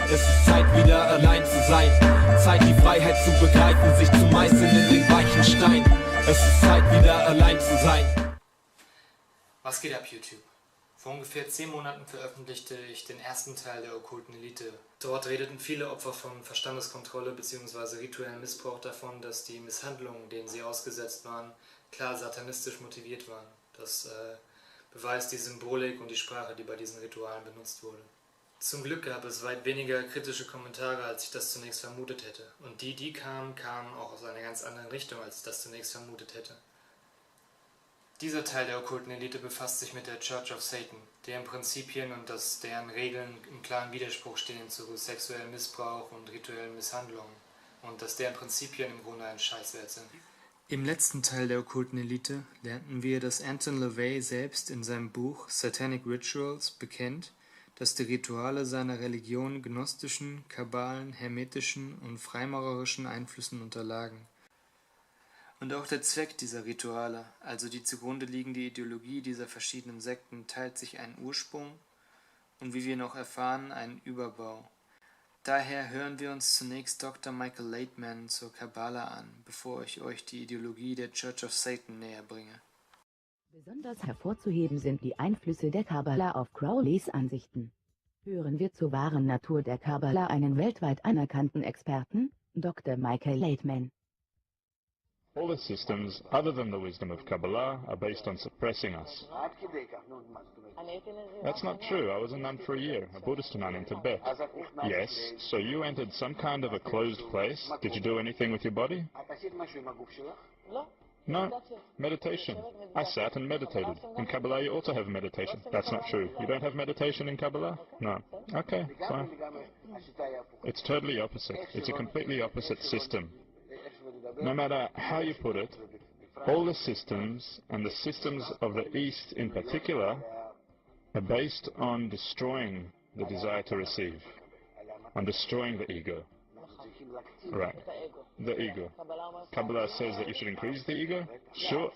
Es ist Zeit, wieder allein zu sein. Zeit, die Freiheit zu begreifen, sich zu meißeln in den weichen Stein. Es ist Zeit, wieder allein zu sein. Was geht ab, YouTube? Vor ungefähr 10 Monaten veröffentlichte ich den ersten Teil der okkulten Elite. Dort redeten viele Opfer von Verstandeskontrolle bzw. rituellen Missbrauch davon, dass die Misshandlungen, denen sie ausgesetzt waren, klar satanistisch motiviert waren. Das beweist die Symbolik und die Sprache, die bei diesen Ritualen benutzt wurde. Zum Glück gab es weit weniger kritische Kommentare, als ich das zunächst vermutet hätte. Und die kamen auch aus einer ganz anderen Richtung, als ich das zunächst vermutet hätte. Dieser Teil der okkulten Elite befasst sich mit der Church of Satan, deren Prinzipien und deren Regeln im klaren Widerspruch stehen zu sexuellem Missbrauch und rituellen Misshandlungen und dass deren Prinzipien im Grunde ein Scheißwert sind. Im letzten Teil der okkulten Elite lernten wir, dass Anton LaVey selbst in seinem Buch Satanic Rituals bekennt, dass die Rituale seiner Religion gnostischen, kabbalen, hermetischen und freimaurerischen Einflüssen unterlagen. Und auch der Zweck dieser Rituale, also die zugrunde liegende Ideologie dieser verschiedenen Sekten, teilt sich einen Ursprung und, wie wir noch erfahren, einen Überbau. Daher hören wir uns zunächst Dr. Michael Lateman zur Kabbala an, bevor ich euch die Ideologie der Church of Satan näher bringe. Besonders hervorzuheben sind die Einflüsse der Kabbala auf Crowleys Ansichten. Hören wir zur wahren Natur der Kabbala einen weltweit anerkannten Experten, Dr. Michael Lateman. All the systems, other than the wisdom of Kabbalah, are based on suppressing us. That's not true. I was a nun for a year, a Buddhist nun in Tibet. Yes, so you entered some kind of a closed place. Did you do anything with your body? No. Meditation. I sat and meditated. In Kabbalah you also have meditation. That's not true. You don't have meditation in Kabbalah? No. Okay, fine. It's totally opposite. It's a completely opposite system. No matter how you put it, all the systems, and the systems of the East in particular, are based on destroying the desire to receive, on destroying the ego. Right. The ego. Kabbalah says that you should increase the ego? Sure.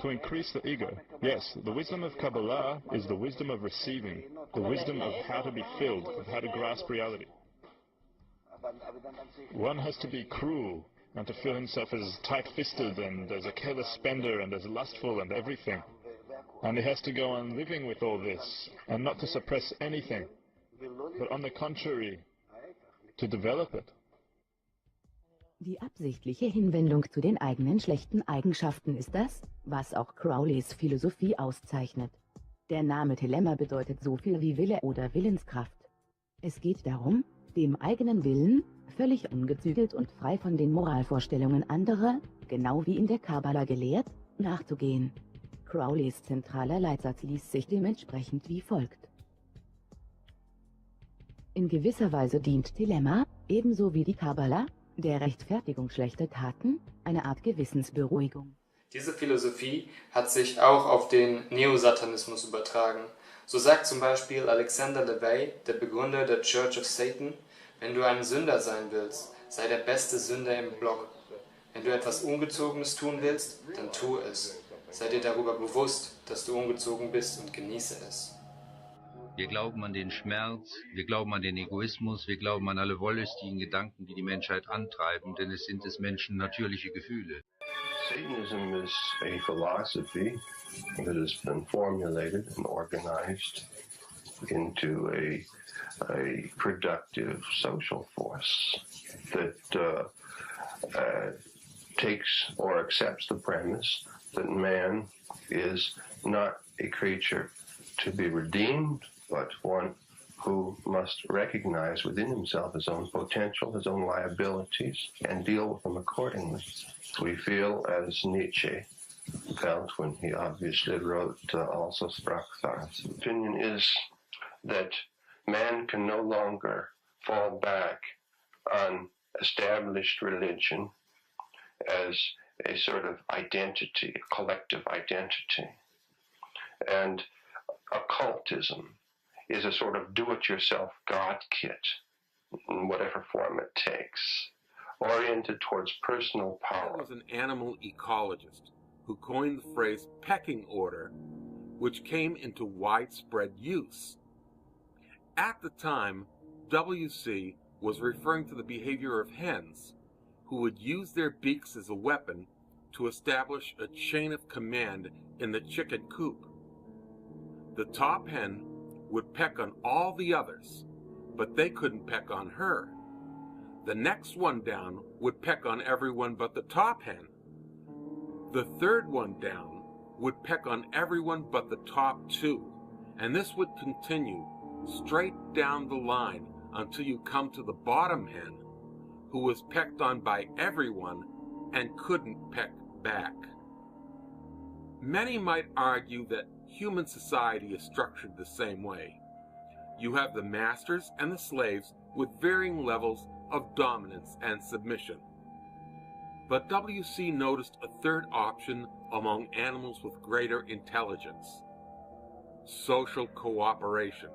To increase the ego. Yes, the wisdom of Kabbalah is the wisdom of receiving, the wisdom of how to be filled, of how to grasp reality. One has to be cruel and to feel himself as tight-fisted and as a careless spender and as lustful and everything. And he has to go on living with all this and not to suppress anything, but on the contrary, to develop it. Die absichtliche Hinwendung zu den eigenen schlechten Eigenschaften ist das, was auch Crowleys Philosophie auszeichnet. Der Name Telemma bedeutet so viel wie Wille oder Willenskraft. Es geht darum, dem eigenen Willen, völlig ungezügelt und frei von den Moralvorstellungen anderer, genau wie in der Kabbala gelehrt, nachzugehen. Crowleys zentraler Leitsatz liest sich dementsprechend wie folgt. In gewisser Weise dient Telemma, ebenso wie die Kabbala, der Rechtfertigung schlechter Taten, eine Art Gewissensberuhigung. Diese Philosophie hat sich auch auf den Neosatanismus übertragen. So sagt zum Beispiel Alexander LaVey, der Begründer der Church of Satan, wenn du ein Sünder sein willst, sei der beste Sünder im Block. Wenn du etwas Ungezogenes tun willst, dann tu es. Sei dir darüber bewusst, dass du ungezogen bist und genieße es. Wir glauben an den Schmerz, wir glauben an den Egoismus, wir glauben an alle wollüstigen Gedanken, die die Menschheit antreiben, denn es sind des Menschen natürliche Gefühle. Satanism is a philosophy that has been formulated and organized into a productive social force that takes or accepts the premise that man is not a creature to be redeemed, but one who must recognize within himself his own potential, his own liabilities, and deal with them accordingly. We feel, as Nietzsche felt when he obviously wrote Also sprach Zarathustra. The opinion is that man can no longer fall back on established religion as a sort of identity, a collective identity. And occultism is a sort of do-it-yourself God kit, in whatever form it takes, oriented towards personal power. There was an animal ecologist who coined the phrase pecking order, which came into widespread use. At the time, W.C. was referring to the behavior of hens, who would use their beaks as a weapon to establish a chain of command in the chicken coop. The top hen would peck on all the others, but they couldn't peck on her. The next one down would peck on everyone but the top hen. The third one down would peck on everyone but the top two, and this would continue straight down the line until you come to the bottom hen, who was pecked on by everyone and couldn't peck back. Many might argue that human society is structured the same way. You have the masters and the slaves with varying levels of dominance and submission. But W.C. noticed a third option among animals with greater intelligence: social cooperation.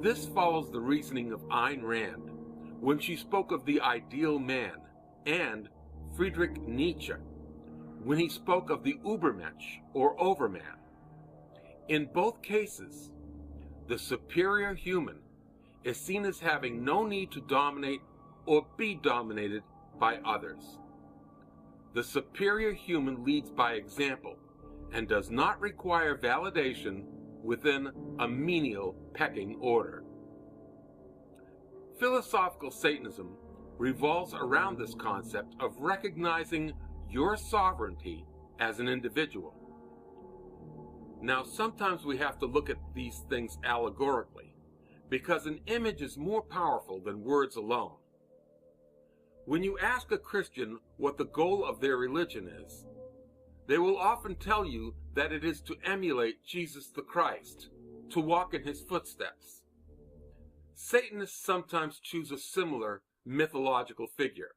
This follows the reasoning of Ayn Rand when she spoke of the ideal man, and Friedrich Nietzsche when he spoke of the Übermensch or overman. In both cases, the superior human is seen as having no need to dominate or be dominated by others. The superior human leads by example and does not require validation within a menial pecking order. Philosophical Satanism revolves around this concept of recognizing your sovereignty as an individual. Now, sometimes we have to look at these things allegorically, because an image is more powerful than words alone. When you ask a Christian what the goal of their religion is, they will often tell you that it is to emulate Jesus the Christ, to walk in his footsteps. Satanists sometimes choose a similar mythological figure,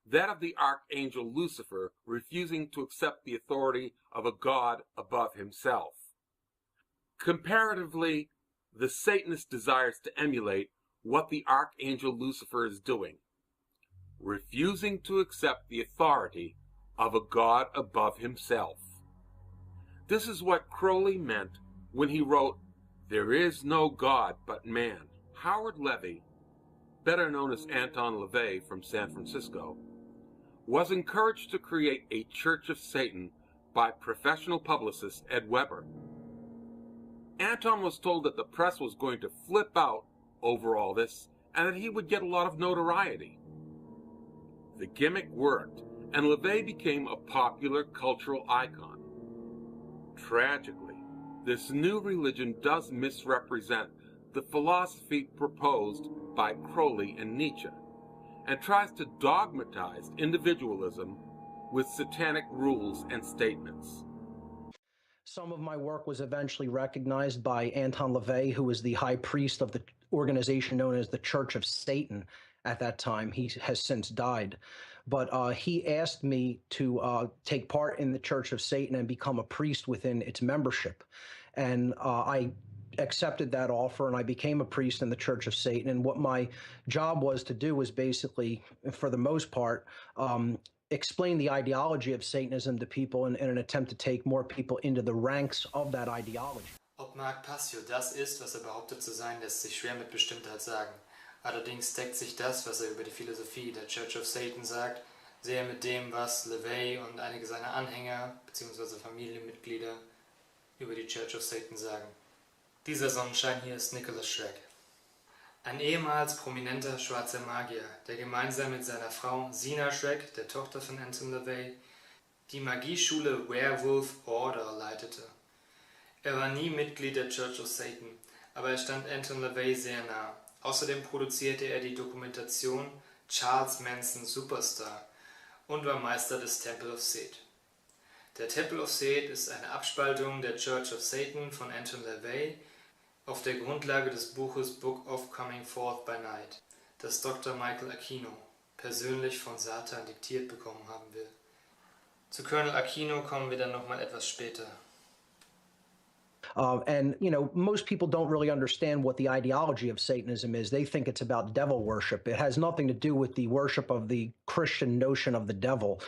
that of the archangel Lucifer refusing to accept the authority of a god above himself. Comparatively, the Satanist desires to emulate what the archangel Lucifer is doing, refusing to accept the authority of a god above himself. This is what Crowley meant when he wrote, "There is no God but man." Howard Levy, better known as Anton LaVey from San Francisco, was encouraged to create a Church of Satan by professional publicist Ed Weber. Anton was told that the press was going to flip out over all this and that he would get a lot of notoriety. The gimmick worked, and LaVey became a popular cultural icon. Tragically, this new religion does misrepresent the philosophy proposed by Crowley and Nietzsche, and tries to dogmatize individualism with satanic rules and statements. Some of my work was eventually recognized by Anton LaVey, who was the high priest of the organization known as the Church of Satan at that time. He has since died. But he asked me to take part in the Church of Satan and become a priest within its membership. And I accepted that offer, and I became a priest in the Church of Satan. And what my job was to do was basically, for the most part, explain the ideology of Satanism to people in an attempt to take more people into the ranks of that ideology. Ob Mark Passio das ist, was behauptet zu sein, lässt sich schwer mit Bestimmtheit sagen. Allerdings deckt sich das, was über die Philosophie der Church of Satan sagt, sehr mit dem, was LaVey und einige seiner Anhänger bzw. Familienmitglieder über die Church of Satan sagen. Dieser Sonnenschein hier ist Nicholas Schreck. Ein ehemals prominenter schwarzer Magier, der gemeinsam mit seiner Frau Sina Schreck, der Tochter von Anton LaVey, die Magieschule Werewolf Order leitete. Er war nie Mitglied der Church of Satan, aber er stand Anton LaVey sehr nah. Außerdem produzierte er die Dokumentation Charles Manson Superstar und war Meister des Temple of Set. Der Temple of Set ist eine Abspaltung der Church of Satan von Anton LaVey auf der Grundlage des Buches Book of Coming Forth by Night, das Dr. Michael Aquino persönlich von Satan diktiert bekommen haben will. Zu Colonel Aquino kommen wir dann nochmal etwas später. And, you know, most people don't really understand what the ideology of Satanism is. They think it's about devil worship. It has nothing to do with the worship of the Christian notion of the devil.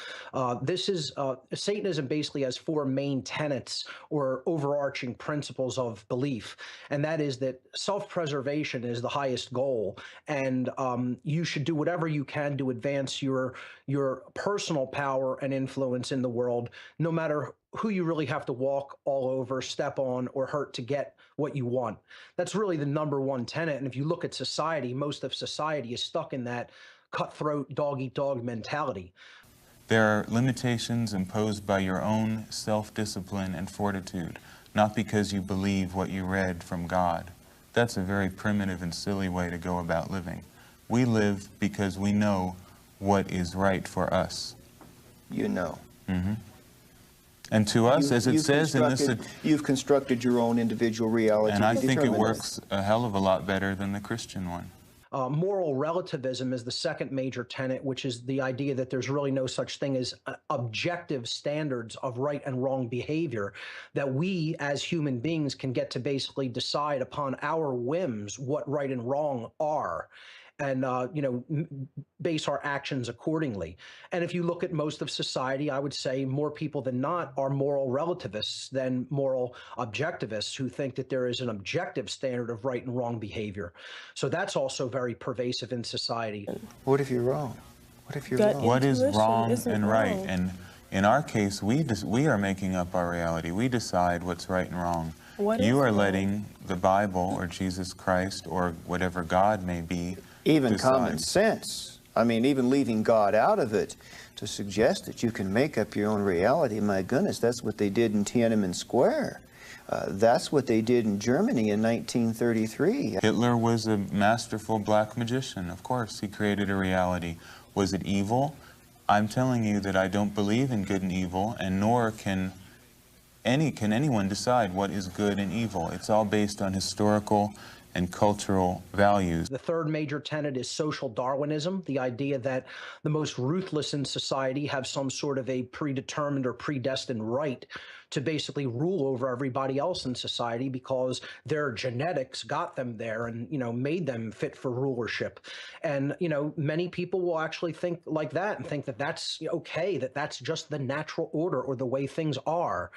Satanism basically has four main tenets or overarching principles of belief. And that is that self-preservation is the highest goal. And you should do whatever you can to advance your personal power and influence in the world, no matter who you really have to walk all over, step on, or hurt to get what you want. That's really the number one tenet. And if you look at society, most of society is stuck in that cutthroat, dog-eat-dog mentality. There are limitations imposed by your own self-discipline and fortitude, not because you believe what you read from God. That's a very primitive and silly way to go about living. We live because we know what is right for us. You know. Mm-hmm. And to us, as it says in this... You've constructed your own individual reality. And I think it works a hell of a lot better than the Christian one. Moral relativism is the second major tenet, which is the idea that there's really no such thing as objective standards of right and wrong behavior, that we as human beings can get to basically decide upon our whims what right and wrong are, and base our actions accordingly. And if you look at most of society, I would say more people than not are moral relativists than moral objectivists who think that there is an objective standard of right and wrong behavior. So that's also very pervasive in society. What if you're wrong? What if you're wrong? What is wrong and right? And in our case, we are making up our reality. We decide what's right and wrong. You are letting the Bible or Jesus Christ or whatever God may be even decide. Common sense. I mean, even leaving God out of it to suggest that you can make up your own reality. My goodness, that's what they did in Tiananmen Square. That's what they did in Germany in 1933. Hitler was a masterful black magician, of course. He created a reality. Was it evil? I'm telling you that I don't believe in good and evil, and nor can anyone decide what is good and evil. It's all based on historical and cultural values. The third major tenet is social Darwinism, the idea that the most ruthless in society have some sort of a predetermined or predestined right to basically rule over everybody else in society because their genetics got them there and, made them fit for rulership. And, many people will actually think like that and think that that's okay, that that's just the natural order or the way things are.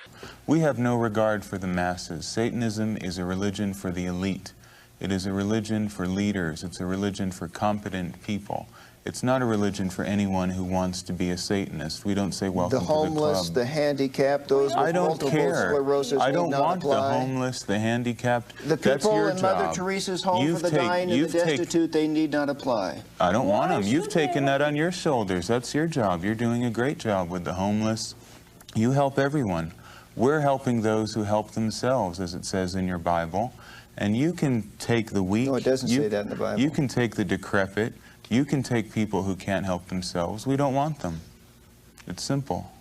We have no regard for the masses. Satanism is a religion for the elite. It is a religion for leaders. It's a religion for competent people. It's not a religion for anyone who wants to be a Satanist. We don't say welcome to the club. The homeless, the handicapped, those with multiple sclerosis. I don't want the homeless, the handicapped. The people in Mother job. Teresa's home for the dying and the destitute, they need not apply. I don't want them. You've taken that on your shoulders. That's your job. You're doing a great job with the homeless. You help everyone. We're helping those who help themselves, as it says in your Bible. And you can take the weak. No, it doesn't say that in the Bible. You can take the decrepit. You can take people who can't help themselves. We don't want them. It's simple.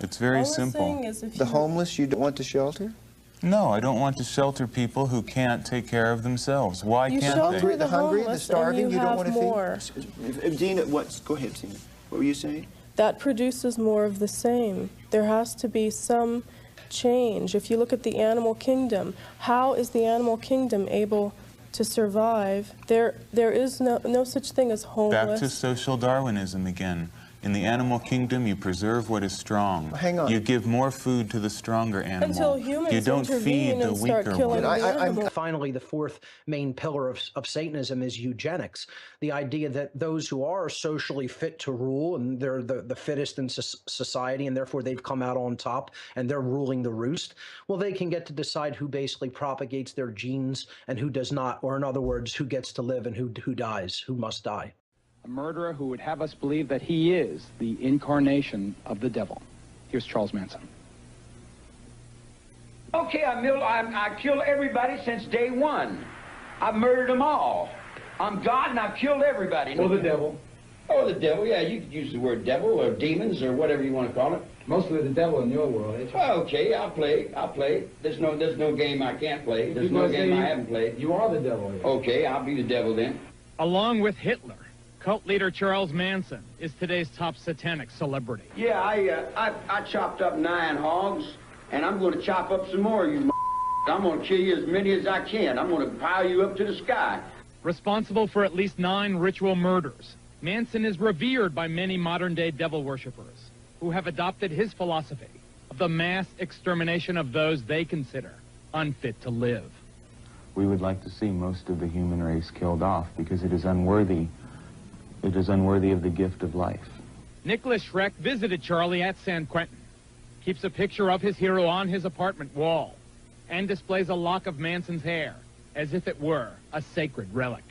It's very simple. The homeless, you don't want to shelter? No, I don't want to shelter people who can't take care of themselves. Why can't they? The hungry, the starving, you don't want to more. feed? Dina, go ahead, Tina. What were you saying? That produces more of the same. There has to be some change. If you look at the animal kingdom, how is the animal kingdom able to survive? There is no such thing as homeless. Back to social Darwinism again. In the animal kingdom, you preserve what is strong. Hang on. You give more food to the stronger animal. Until humans you don't feed the weaker one. Finally, the fourth main pillar of Satanism is eugenics. The idea that those who are socially fit to rule, and they're the fittest in society, and therefore they've come out on top, and they're ruling the roost, well, they can get to decide who basically propagates their genes and who does not, or in other words, who gets to live and who dies, who must die. A murderer who would have us believe that he is the incarnation of the devil. Here's Charles Manson. Okay, I killed everybody since day one. I've murdered them all. I'm God and I've killed everybody. Or the devil. Oh, the devil, yeah, you could use the word devil or demons or whatever you want to call it. Mostly the devil in your world, eh? Well, okay, I'll play. There's no game I can't play. There's no game I haven't played. You are the devil. Okay, I'll be the devil then. Along with Hitler, cult leader Charles Manson is today's top satanic celebrity. Yeah, I chopped up 9 hogs and I'm going to chop up some more of you. I'm going to kill you as many as I can. I'm going to pile you up to the sky. Responsible for at least 9 ritual murders, Manson is revered by many modern-day devil worshippers who have adopted his philosophy of the mass extermination of those they consider unfit to live. We would like to see most of the human race killed off because it is unworthy. It is unworthy of the gift of life. Nicholas Schreck visited Charlie at San Quentin, keeps a picture of his hero on his apartment wall, and displays a lock of Manson's hair as if it were a sacred relic.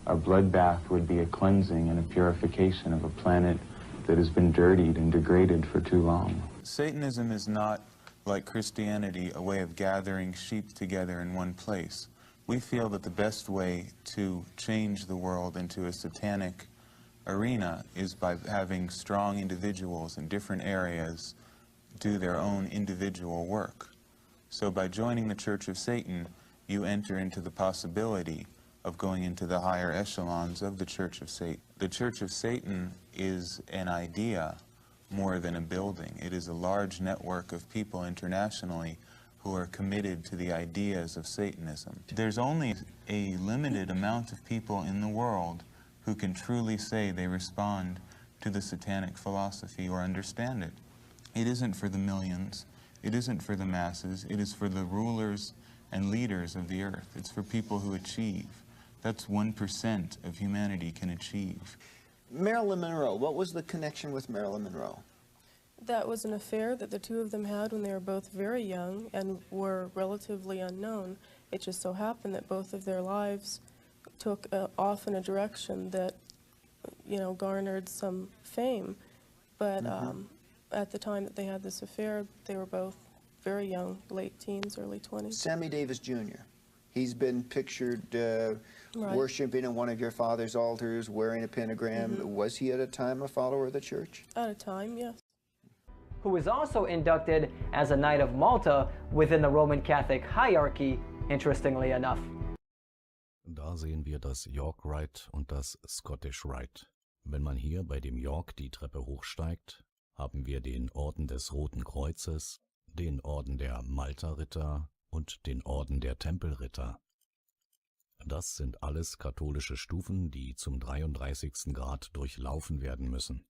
A bloodbath would be a cleansing and a purification of a planet that has been dirtied and degraded for too long. Satanism is not, like Christianity, a way of gathering sheep together in one place. We feel that the best way to change the world into a satanic arena is by having strong individuals in different areas do their own individual work. So by joining the Church of Satan, you enter into the possibility of going into the higher echelons of the Church of Satan. The Church of Satan is an idea more than a building. It is a large network of people internationally who are committed to the ideas of Satanism. There's only a limited amount of people in the world who can truly say they respond to the satanic philosophy or understand it. It isn't for the millions. It isn't for the masses. It is for the rulers and leaders of the earth. It's for people who achieve. That's 1% of humanity can achieve. Marilyn Monroe, what was the connection with Marilyn Monroe? That was an affair that the two of them had when they were both very young and were relatively unknown. It just so happened that both of their lives took off in a direction that, you know, garnered some fame. But at the time that they had this affair, they were both very young, late teens, early 20s. Sammy Davis Jr. He's been pictured worshiping in one of your father's altars, wearing a pentagram. Was he at a time a follower of the church? At a time, yes. Who was also inducted as a Knight of Malta within the Roman Catholic hierarchy, interestingly enough. Da sehen wir das York Rite und das Scottish Rite. Wenn man hier bei dem York die Treppe hochsteigt, haben wir den Orden des Roten Kreuzes, den Orden der Malta-Ritter und den Orden der Tempelritter. Das sind alles katholische Stufen, die zum 33. Grad durchlaufen werden müssen.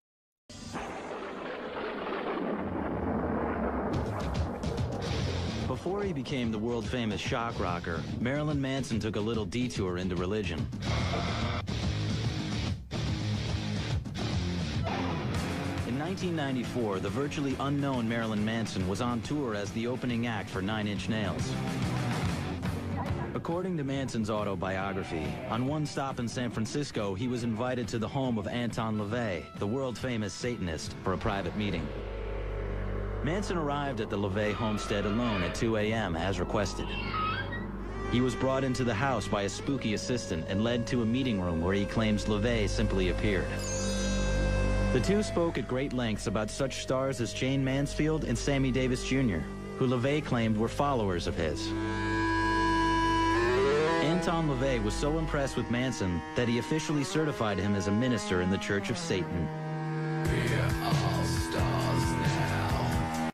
Before he became the world-famous shock rocker, Marilyn Manson took a little detour into religion. In 1994, the virtually unknown Marilyn Manson was on tour as the opening act for Nine Inch Nails. According to Manson's autobiography, on one stop in San Francisco, he was invited to the home of Anton LaVey, the world-famous Satanist, for a private meeting. Manson arrived at the LaVey homestead alone at 2 a.m. as requested. He was brought into the house by a spooky assistant and led to a meeting room where he claims LaVey simply appeared. The two spoke at great lengths about such stars as Jane Mansfield and Sammy Davis Jr., who LaVey claimed were followers of his. Anton LaVey was so impressed with Manson that he officially certified him as a minister in the Church of Satan. We're all stars now.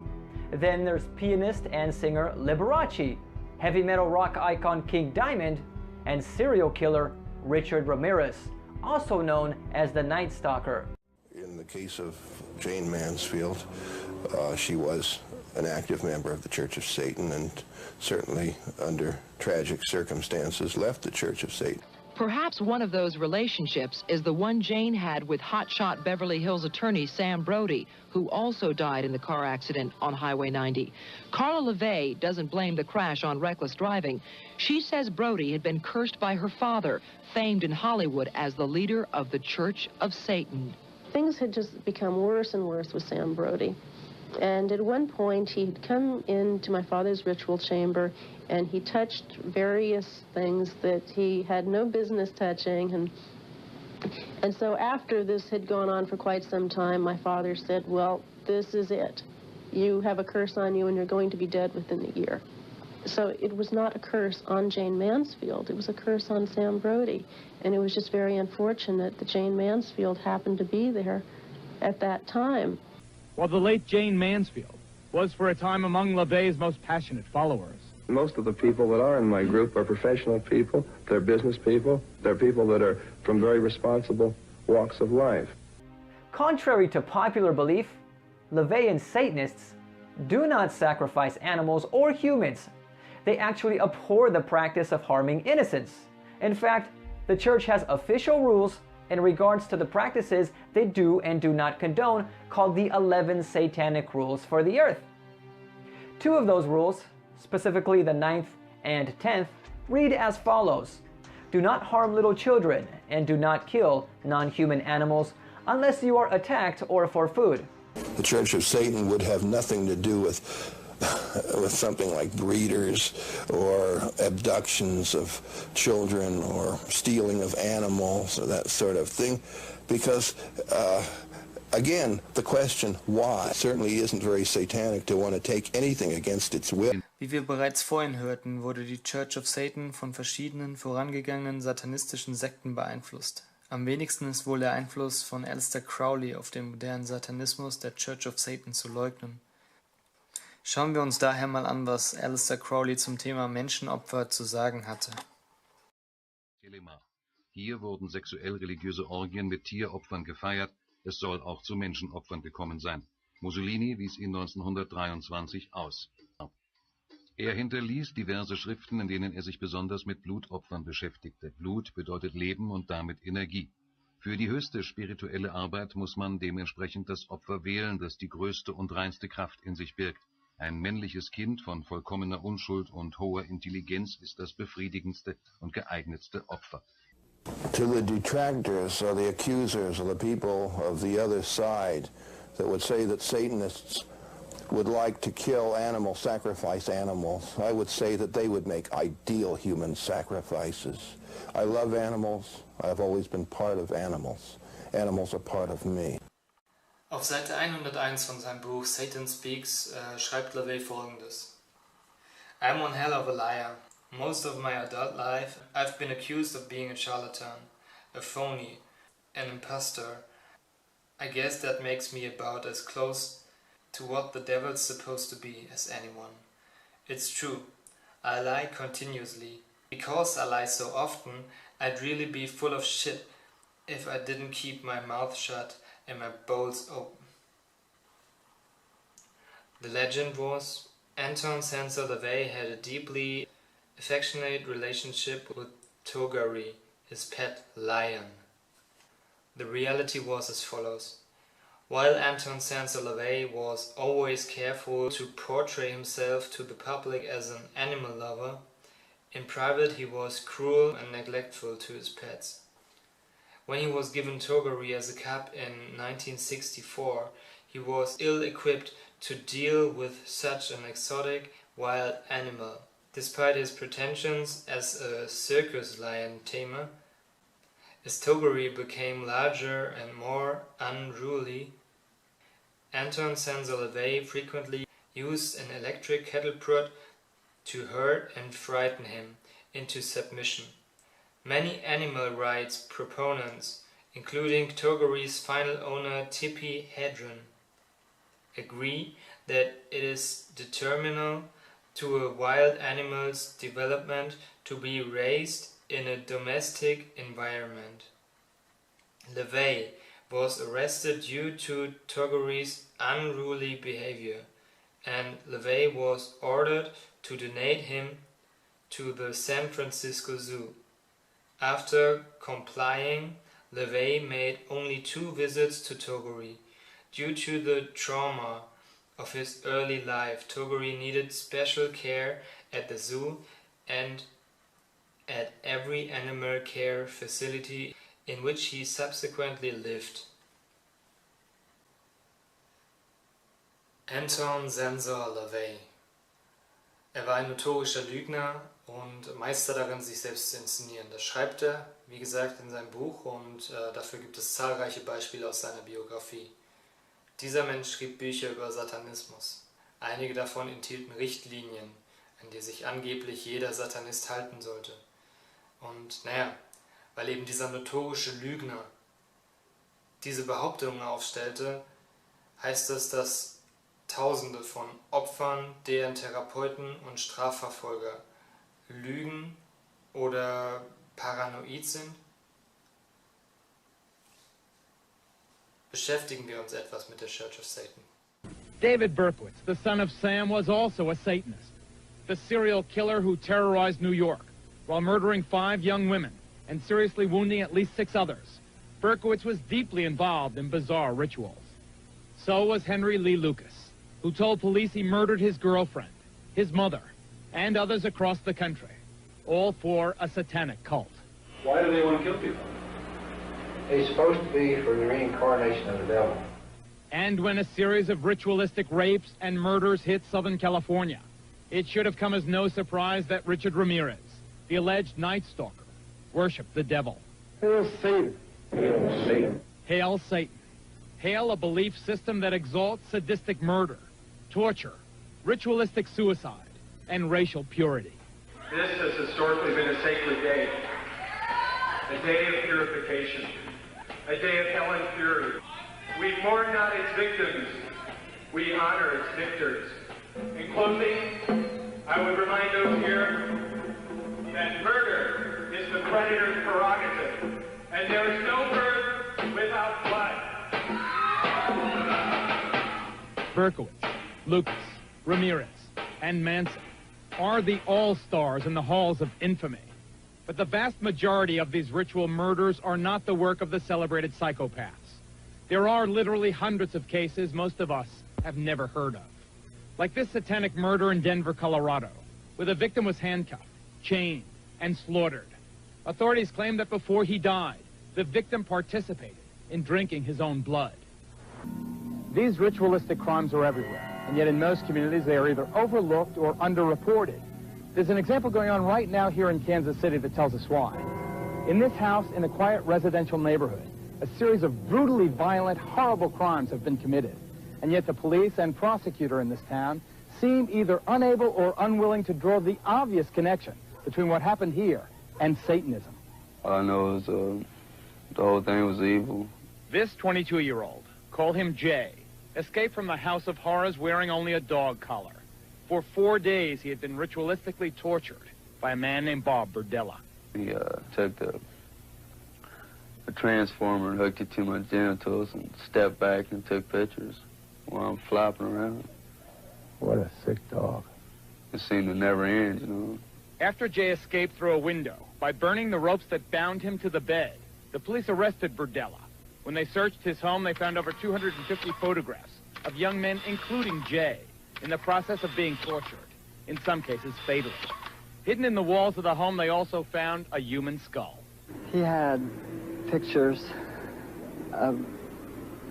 Then there's pianist and singer Liberace, heavy metal rock icon King Diamond, and serial killer Richard Ramirez, also known as the Night Stalker. In the case of Jane Mansfield, she was an active member of the Church of Satan and certainly under tragic circumstances left the Church of Satan. Perhaps one of those relationships is the one Jane had with hotshot Beverly Hills attorney Sam Brody, who also died in the car accident on Highway 90. Carla LaVey doesn't blame the crash on reckless driving. She says Brody had been cursed by her father, famed in Hollywood as the leader of the Church of Satan. Things had just become worse and worse with Sam Brody. And at one point, he had come into my father's ritual chamber, and he touched various things that he had no business touching. And so after this had gone on for quite some time, my father said, well, this is it. You have a curse on you, and you're going to be dead within a year. So it was not a curse on Jane Mansfield. It was a curse on Sam Brody. And it was just very unfortunate that Jane Mansfield happened to be there at that time. While the late Jane Mansfield was for a time among LaVey's most passionate followers. Most of the people that are in my group are professional people, they're business people, they're people that are from very responsible walks of life. Contrary to popular belief, LaVeyan Satanists do not sacrifice animals or humans. They actually abhor the practice of harming innocents. In fact, the church has official rules in regards to the practices they do and do not condone, called the 11 Satanic Rules for the Earth. 2 of those rules, specifically the 9th and 10th, read as follows: do not harm little children, and do not kill non-human animals unless you are attacked or for food. The Church of Satan would have nothing to do with something like breeders or abductions of children or stealing of animals or that sort of thing, because again, the question why certainly isn't very satanic to want to take anything against its will. Wie wir bereits vorhin hörten, wurde die Church of Satan von verschiedenen vorangegangenen satanistischen Sekten beeinflusst. Am wenigsten ist wohl der Einfluss von Aleister Crowley auf den modernen Satanismus der Church of Satan zu leugnen. Schauen wir uns daher mal an, was Aleister Crowley zum Thema Menschenopfer zu sagen hatte. Hier wurden sexuell-religiöse Orgien mit Tieropfern gefeiert. Es soll auch zu Menschenopfern gekommen sein. Mussolini wies ihn 1923 aus. Er hinterließ diverse Schriften, in denen er sich besonders mit Blutopfern beschäftigte. Blut bedeutet Leben und damit Energie. Für die höchste spirituelle Arbeit muss man dementsprechend das Opfer wählen, das die größte und reinste Kraft in sich birgt. Ein männliches Kind von vollkommener Unschuld und hoher Intelligenz ist das befriedigendste und geeignetste Opfer. To the detractors or the accusers or the people of the other side that would say that Satanists would like to kill animals, sacrifice animals, I would say that they would make ideal human sacrifices. I love animals. I've always been part of animals. Animals are part of me. Auf Seite 101 von seinem Buch Satan Speaks schreibt LaVey folgendes: I'm one hell of a liar. Most of my adult life I've been accused of being a charlatan, a phony, an impostor. I guess that makes me about as close to what the devil's supposed to be as anyone. It's true, I lie continuously. Because I lie so often, I'd really be full of shit if I didn't keep my mouth shut and my bowels open. The legend was, Anton Sensor LaVey had a deeply affectionate relationship with Togari, his pet lion. The reality was as follows. While Anton Sensor LaVey was always careful to portray himself to the public as an animal lover, in private he was cruel and neglectful to his pets. When he was given Togari as a cub in 1964, he was ill-equipped to deal with such an exotic, wild animal. Despite his pretensions as a circus lion tamer, as Togari became larger and more unruly, Anton Sensor LaVey frequently used an electric cattle prod to hurt and frighten him into submission. Many animal rights proponents, including Togari's final owner Tippi Hedren, agree that it is detrimental to a wild animal's development to be raised in a domestic environment. LaVey was arrested due to Togari's unruly behavior, and LaVey was ordered to donate him to the San Francisco Zoo. After complying, LaVey made only 2 visits to Togari. Due to the trauma of his early life, Togari needed special care at the zoo and at every animal care facility in which he subsequently lived. Anton Sensor LaVey. War ein notorischer Lügner und Meister darin, sich selbst zu inszenieren. Das schreibt er, wie gesagt, in seinem Buch, und dafür gibt es zahlreiche Beispiele aus seiner Biografie. Dieser Mensch schrieb Bücher über Satanismus. Einige davon enthielten Richtlinien, an die sich angeblich jeder Satanist halten sollte. Und naja, weil eben dieser notorische Lügner diese Behauptungen aufstellte, heißt das, dass Tausende von Opfern, deren Therapeuten und Strafverfolger lügen oder paranoid sind? Beschäftigen wir uns etwas mit der Church of Satan. David Berkowitz, the son of Sam, was also a Satanist. The serial killer who terrorized New York while murdering 5 young women and seriously wounding at least 6 others. Berkowitz was deeply involved in bizarre rituals. So was Henry Lee Lucas, who told police he murdered his girlfriend, his mother, and others across the country, all for a satanic cult. Why do they want to kill people? It's supposed to be for the reincarnation of the devil. And when a series of ritualistic rapes and murders hit Southern California, it should have come as no surprise that Richard Ramirez, the alleged Night Stalker, worshipped the devil. Hail Satan. Hail Satan. Hail Satan. Hail a belief system that exalts sadistic murder, torture, ritualistic suicide, and racial purity. This has historically been a sacred day, a day of purification, a day of hell and fury. We mourn not its victims, we honor its victors. In closing, I would remind those here that murder is the predator's prerogative, and there is no birth without blood. Berkowitz, Lucas, Ramirez, and Manson are the all-stars in the halls of infamy. But the vast majority of these ritual murders are not the work of the celebrated psychopaths. There are literally hundreds of cases most of us have never heard of. Like this satanic murder in Denver, Colorado, where the victim was handcuffed, chained, and slaughtered. Authorities claim that before he died, the victim participated in drinking his own blood. These ritualistic crimes are everywhere, and yet in most communities they are either overlooked or underreported. There's an example going on right now here in Kansas City that tells us why. In this house, in a quiet residential neighborhood, a series of brutally violent, horrible crimes have been committed. And yet the police and prosecutor in this town seem either unable or unwilling to draw the obvious connection between what happened here and Satanism. All I know is the whole thing was evil. This 22-year-old, call him Jay, escaped from the House of Horrors wearing only a dog collar. For 4 days, he had been ritualistically tortured by a man named Bob Berdella. He took a transformer and hooked it to my genitals and stepped back and took pictures while I'm flopping around. What a sick dog. It seemed to never end, you know. After Jay escaped through a window by burning the ropes that bound him to the bed, the police arrested Berdella. When they searched his home, they found over 250 photographs of young men, including Jay, in the process of being tortured, in some cases fatally. Hidden in the walls of the home, they also found a human skull. He had pictures of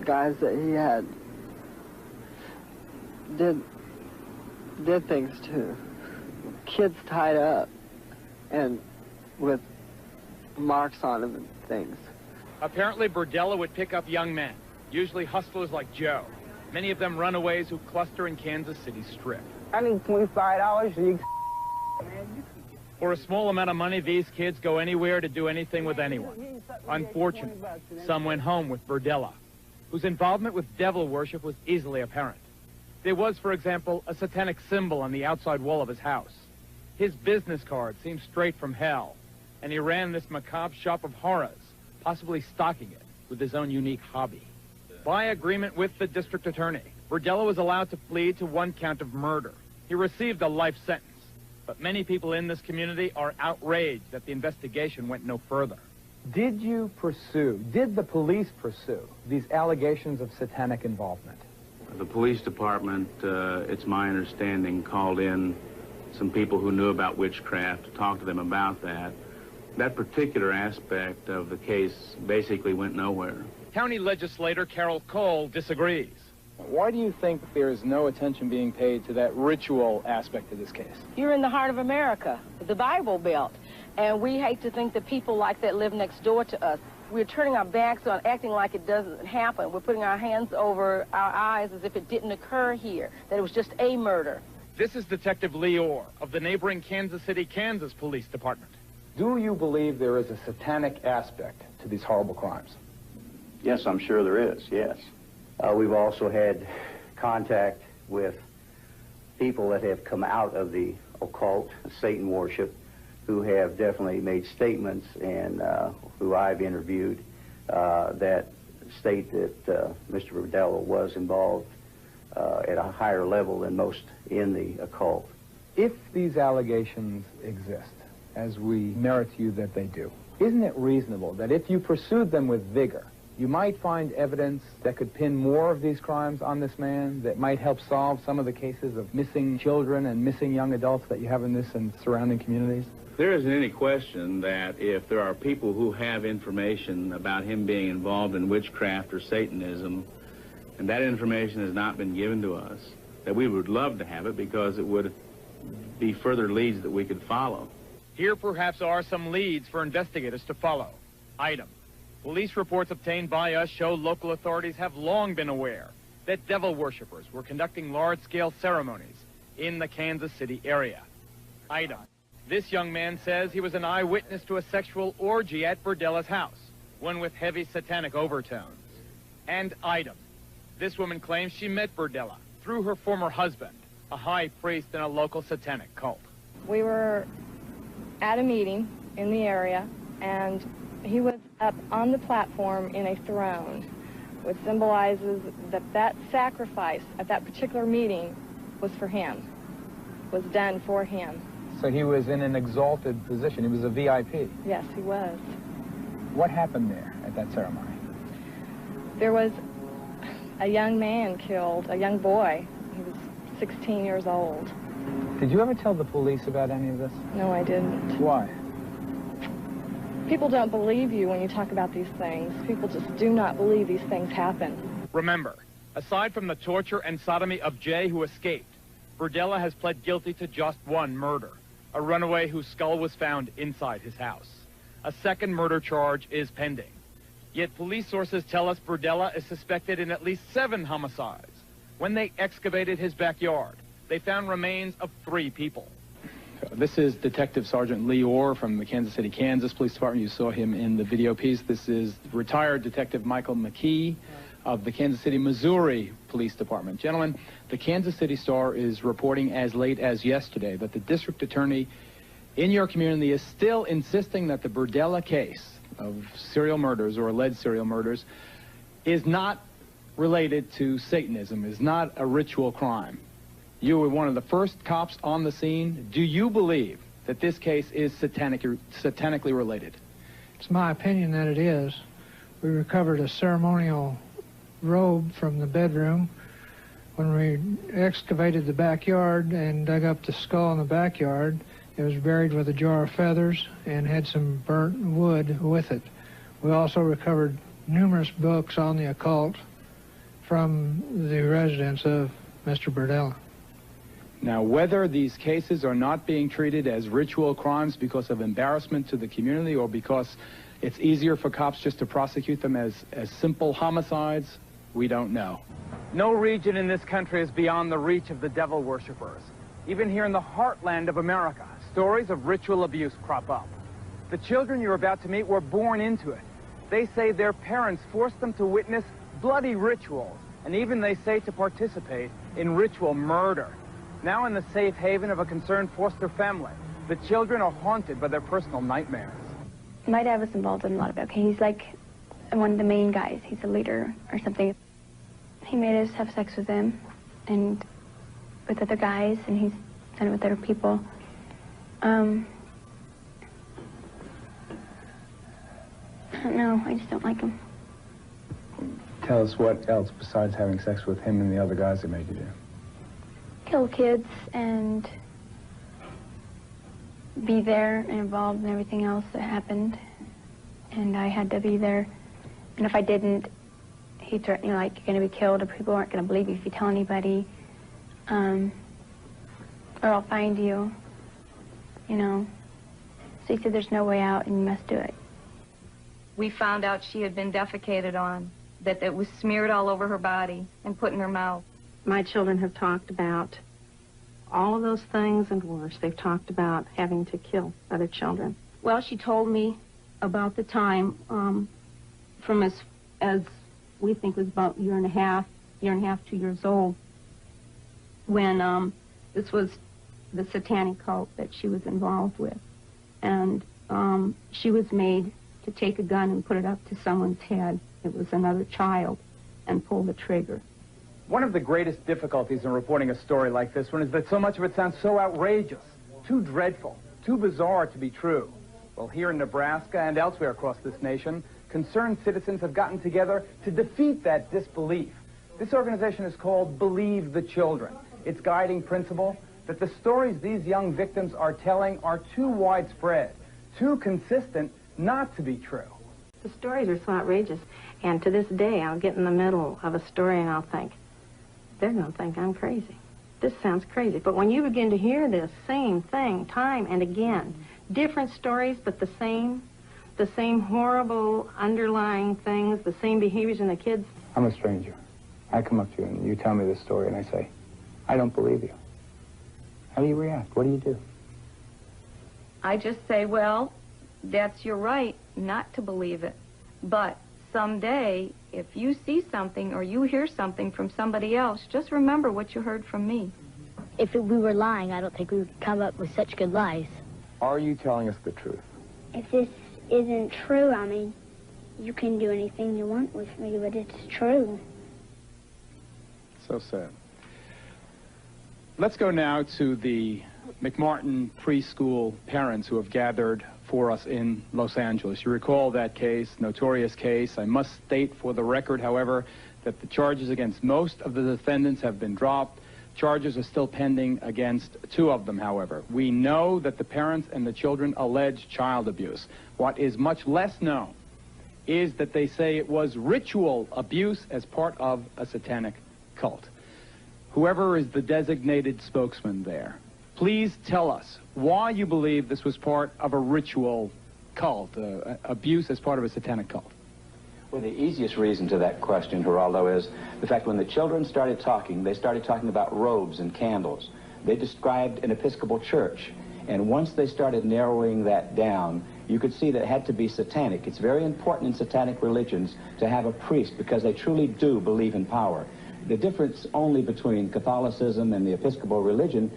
guys that he had did things to. Kids tied up and with marks on them and things. Apparently, Berdella would pick up young men, usually hustlers like Joe, many of them runaways who cluster in Kansas City Strip. I need $25 and you... For a small amount of money, these kids go anywhere to do anything with anyone. Unfortunately, some went home with Berdella, whose involvement with devil worship was easily apparent. There was, for example, a satanic symbol on the outside wall of his house. His business card seemed straight from hell, and he ran this macabre shop of horrors, possibly stocking it with his own unique hobby. By agreement with the district attorney, Berdella was allowed to plead to 1 count of murder. He received a life sentence. But many people in this community are outraged that the investigation went no further. Did the police pursue these allegations of satanic involvement? The police department, it's my understanding, called in some people who knew about witchcraft to talk to them about that. That particular aspect of the case basically went nowhere. County legislator Carol Cole disagrees. Why do you think there is no attention being paid to that ritual aspect of this case? You're in the heart of America, the Bible Belt, and we hate to think that people like that live next door to us. We're turning our backs on acting like it doesn't happen. We're putting our hands over our eyes as if it didn't occur here, that it was just a murder. This is Detective Lee Orr of the neighboring Kansas City, Kansas Police Department. Do you believe there is a satanic aspect to these horrible crimes? Yes, I'm sure there is, yes. We've also had contact with people that have come out of the occult, Satan worship, who have definitely made statements, and who I've interviewed, that state that Mr. Berdella was involved at a higher level than most in the occult. If these allegations exist, as we narrate to you that they do, isn't it reasonable that if you pursued them with vigor, you might find evidence that could pin more of these crimes on this man, that might help solve some of the cases of missing children and missing young adults that you have in this and surrounding communities? There isn't any question that if there are people who have information about him being involved in witchcraft or Satanism, and that information has not been given to us, that we would love to have it because it would be further leads that we could follow. Here perhaps are some leads for investigators to follow. Item: police reports obtained by us show local authorities have long been aware that devil worshippers were conducting large-scale ceremonies in the Kansas City area. Item: this young man says he was an eyewitness to a sexual orgy at Berdella's house, one with heavy satanic overtones. And item: this woman claims she met Berdella through her former husband, a high priest in a local satanic cult. We were at a meeting in the area, and he was up on the platform in a throne, which symbolizes that that sacrifice at that particular meeting was for him, was done for him. So he was in an exalted position. He was a VIP. Yes, he was. What happened there at that ceremony? There was a young man killed, a young boy. He was 16 years old. Did you ever tell the police about any of this? No, I didn't. Why? People don't believe you when you talk about these things. People just do not believe these things happen. Remember, aside from the torture and sodomy of Jay, who escaped, Berdella has pled guilty to just one murder, a runaway whose skull was found inside his house. A second murder charge is pending. Yet police sources tell us Berdella is suspected in at least 7 homicides. When they excavated his backyard, they found remains of 3 people. This is Detective Sergeant Lee Orr from the Kansas City, Kansas Police Department. You saw him in the video piece. This is retired Detective Michael McKee of the Kansas City, Missouri Police Department. Gentlemen, the Kansas City Star is reporting as late as yesterday that the district attorney in your community is still insisting that the Berdella case of serial murders or alleged serial murders is not related to Satanism, is not a ritual crime. You were one of the first cops on the scene. Do you believe that this case is satanically related? It's my opinion that it is. We recovered a ceremonial robe from the bedroom. When we excavated the backyard and dug up the skull in the backyard, it was buried with a jar of feathers and had some burnt wood with it. We also recovered numerous books on the occult from the residence of Mr. Berdella. Now, whether these cases are not being treated as ritual crimes because of embarrassment to the community or because it's easier for cops just to prosecute them as simple homicides, we don't know. No region in this country is beyond the reach of the devil worshippers. Even here in the heartland of America, stories of ritual abuse crop up. The children you're about to meet were born into it. They say their parents forced them to witness bloody rituals, and even they say to participate in ritual murder. Now in the safe haven of a concerned foster family, the children are haunted by their personal nightmares. My dad was involved in a lot of it. Okay, he's like one of the main guys. He's a leader or something. He made us have sex with him and with other guys, and he's done it with other people. I don't know. I just don't like him. Tell us what else besides having sex with him and the other guys that made you do. Kill kids and be there and involved in everything else that happened. And I had to be there. And if I didn't, he threatened you, like, you're going to be killed, or people aren't going to believe you if you tell anybody. Or I'll find you, you know. So he said there's no way out and you must do it. We found out she had been defecated on, that it was smeared all over her body and put in her mouth. My children have talked about all of those things and worse. They've talked about having to kill other children. Well, she told me about the time from as we think was about year and a half, 2 years old, when this was the satanic cult that she was involved with. And she was made to take a gun and put it up to someone's head. It was another child, and pull the trigger. One of the greatest difficulties in reporting a story like this one is that so much of it sounds so outrageous, too dreadful, too bizarre to be true. Well, here in Nebraska and elsewhere across this nation, concerned citizens have gotten together to defeat that disbelief. This organization is called Believe the Children. Its guiding principle, that the stories these young victims are telling are too widespread, too consistent not to be true. The stories are so outrageous, and to this day I'll get in the middle of a story and I'll think, they're going to think I'm crazy. This sounds crazy. But when you begin to hear this same thing time and again, different stories but the same horrible underlying things, the same behaviors in the kids. I'm a stranger. I come up to you and you tell me this story and I say, I don't believe you. How do you react? What do you do? I just say, well, that's your right not to believe it. But someday, if you see something or you hear something from somebody else, just remember what you heard from me. If we were lying, I don't think we would come up with such good lies. Are you telling us the truth? If this isn't true, I mean, you can do anything you want with me, but it's true. So sad. Let's go now to the McMartin preschool parents who have gathered for us in Los Angeles. You recall that case, notorious case. I must state for the record, however, that the charges against most of the defendants have been dropped. Charges are still pending against 2 of them, however. We know that the parents and the children allege child abuse. What is much less known is that they say it was ritual abuse as part of a satanic cult. Whoever is the designated spokesman there, please tell us why you believe this was part of a ritual cult, abuse as part of a satanic cult. Well, the easiest reason to that question, Geraldo, is the fact when the children started talking, they started talking about robes and candles. They described an Episcopal church. And once they started narrowing that down, you could see that it had to be satanic. It's very important in satanic religions to have a priest because they truly do believe in power. The difference only between Catholicism and the Episcopal religion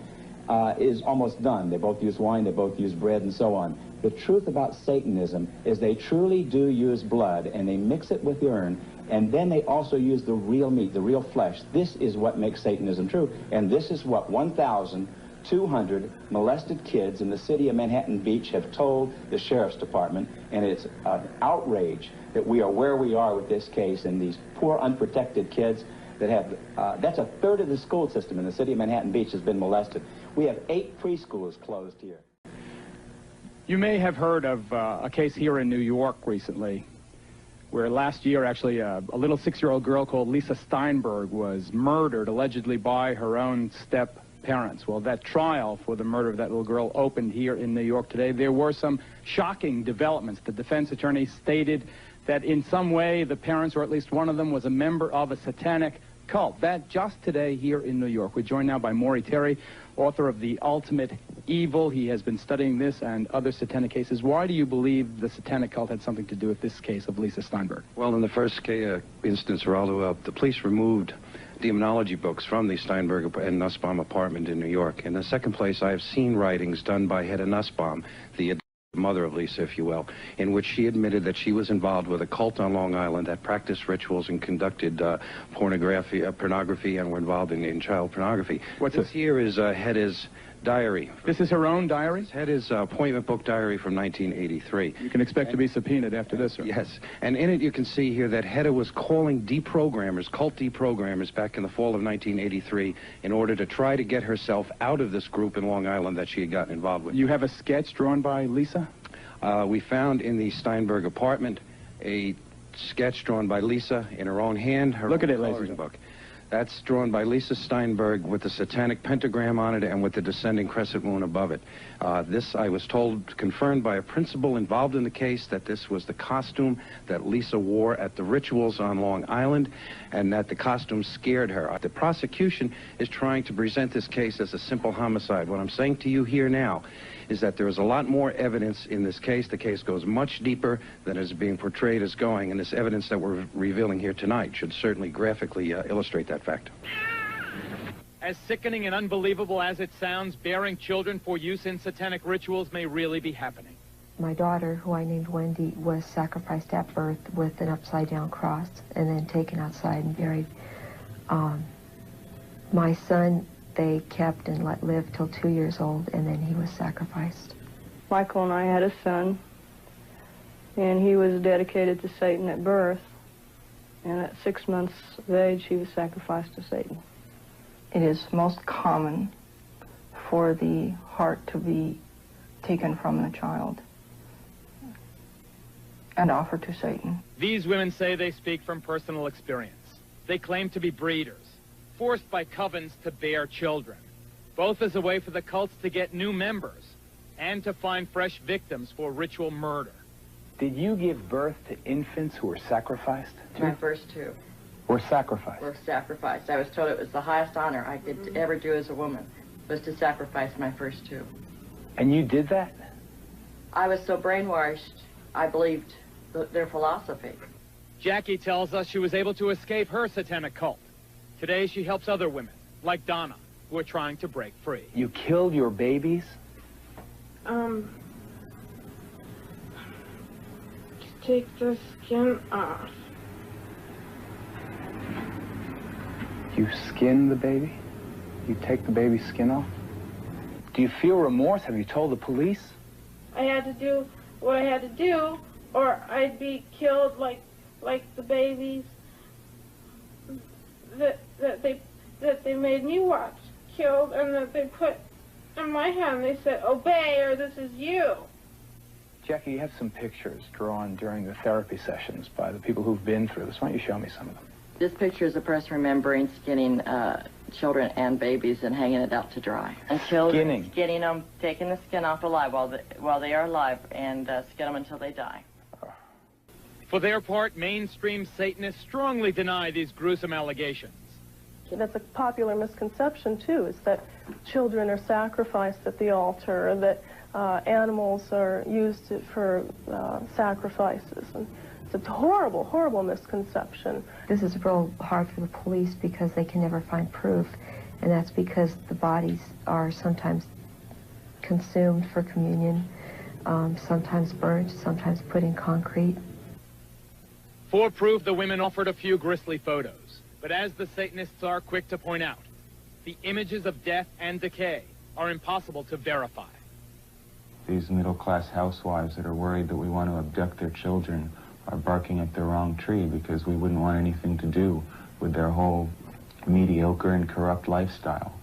is almost done. They both use wine, they both use bread, and so on. The truth about Satanism is they truly do use blood, and they mix it with urine, and then they also use the real meat, the real flesh. This is what makes Satanism true, and this is what 1,200 molested kids in the city of Manhattan Beach have told the Sheriff's Department, and it's an outrage that we are where we are with this case, and these poor unprotected kids that have, that's a third of the school system in the city of Manhattan Beach has been molested. We have 8 preschools closed here. You may have heard of a case here in New York recently where last year actually a little 6-year-old girl called Lisa Steinberg was murdered allegedly by her own step-parents. Well, that trial for the murder of that little girl opened here in New York today. There were some shocking developments. The defense attorney stated that in some way the parents, or at least one of them, was a member of a satanic cult. That just today here in New York. We're joined now by Maury Terry, author of The Ultimate Evil. He has been studying this and other satanic cases. Why do you believe the satanic cult had something to do with this case of Lisa Steinberg? Well, in the first instance, Geraldo, the police removed demonology books from the Steinberg and Nussbaum apartment in New York. In the second place, I have seen writings done by Hedda Nussbaum, the mother of Lisa, if you will, in which she admitted that she was involved with a cult on Long Island that practiced rituals and conducted pornography and were involved in child pornography. What's this? Here is Hedda's diary. This is her own diary? Hedda's appointment book diary from 1983. You can expect to be subpoenaed after this, sir. Yes, and in it you can see here that Hedda was calling deprogrammers, cult deprogrammers, back in the fall of 1983 in order to try to get herself out of this group in Long Island that she had gotten involved with. You have a sketch drawn by Lisa? We found in the Steinberg apartment a sketch drawn by Lisa in her own hand. Look at it, ladies and gentlemen. That's drawn by Lisa Steinberg with the satanic pentagram on it and with the descending crescent moon above it. This, I was told, confirmed by a principal involved in the case, that this was the costume that Lisa wore at the rituals on Long Island, and that the costume scared her. The prosecution is trying to present this case as a simple homicide. What I'm saying to you here now is that there is a lot more evidence in this case. The case goes much deeper than is being portrayed as going, and this evidence that we're revealing here tonight should certainly graphically illustrate that fact. As sickening and unbelievable as it sounds, bearing children for use in satanic rituals may really be happening. My daughter, who I named Wendy, was sacrificed at birth with an upside-down cross and then taken outside and buried. My son, they kept and let live till 2 years old, and then he was sacrificed. Michael and I had a son, and he was dedicated to Satan at birth, and at 6 months of age, he was sacrificed to Satan. It is most common for the heart to be taken from the child and offered to Satan. These women say they speak from personal experience. They claim to be breeders, forced by covens to bear children, both as a way for the cults to get new members and to find fresh victims for ritual murder. Did you give birth to infants who were sacrificed? My first two Were sacrificed? were sacrificed. I was told it was the highest honor I could ever do as a woman, was to sacrifice my first two. And you did that? I was so brainwashed, I believed their philosophy. Jackie tells us she was able to escape her satanic cult. Today she helps other women, like Donna, who are trying to break free. You killed your babies? Take the skin off. You skin the baby? You take the baby's skin off? Do you feel remorse? Have you told the police? I had to do what I had to do, or I'd be killed like the babies that they made me watch killed, and that they put in my hand. They said, "Obey, or this is you." Jackie, you have some pictures drawn during the therapy sessions by the people who've been through this. Why don't you show me some of them? This picture is a person remembering skinning children and babies and hanging it out to dry. And Skinning? Skinning them, taking the skin off alive while they are alive, and skin them until they die. For their part, mainstream Satanists strongly deny these gruesome allegations. That's a popular misconception, too, is that children are sacrificed at the altar, or that animals are used for sacrifices. And it's a horrible, horrible misconception. This is real hard for the police because they can never find proof, and that's because the bodies are sometimes consumed for communion, sometimes burnt, sometimes put in concrete. For proof, the women offered a few grisly photos. But as the Satanists are quick to point out, the images of death and decay are impossible to verify. These middle-class housewives that are worried that we want to abduct their children are barking up the wrong tree, because we wouldn't want anything to do with their whole mediocre and corrupt lifestyle.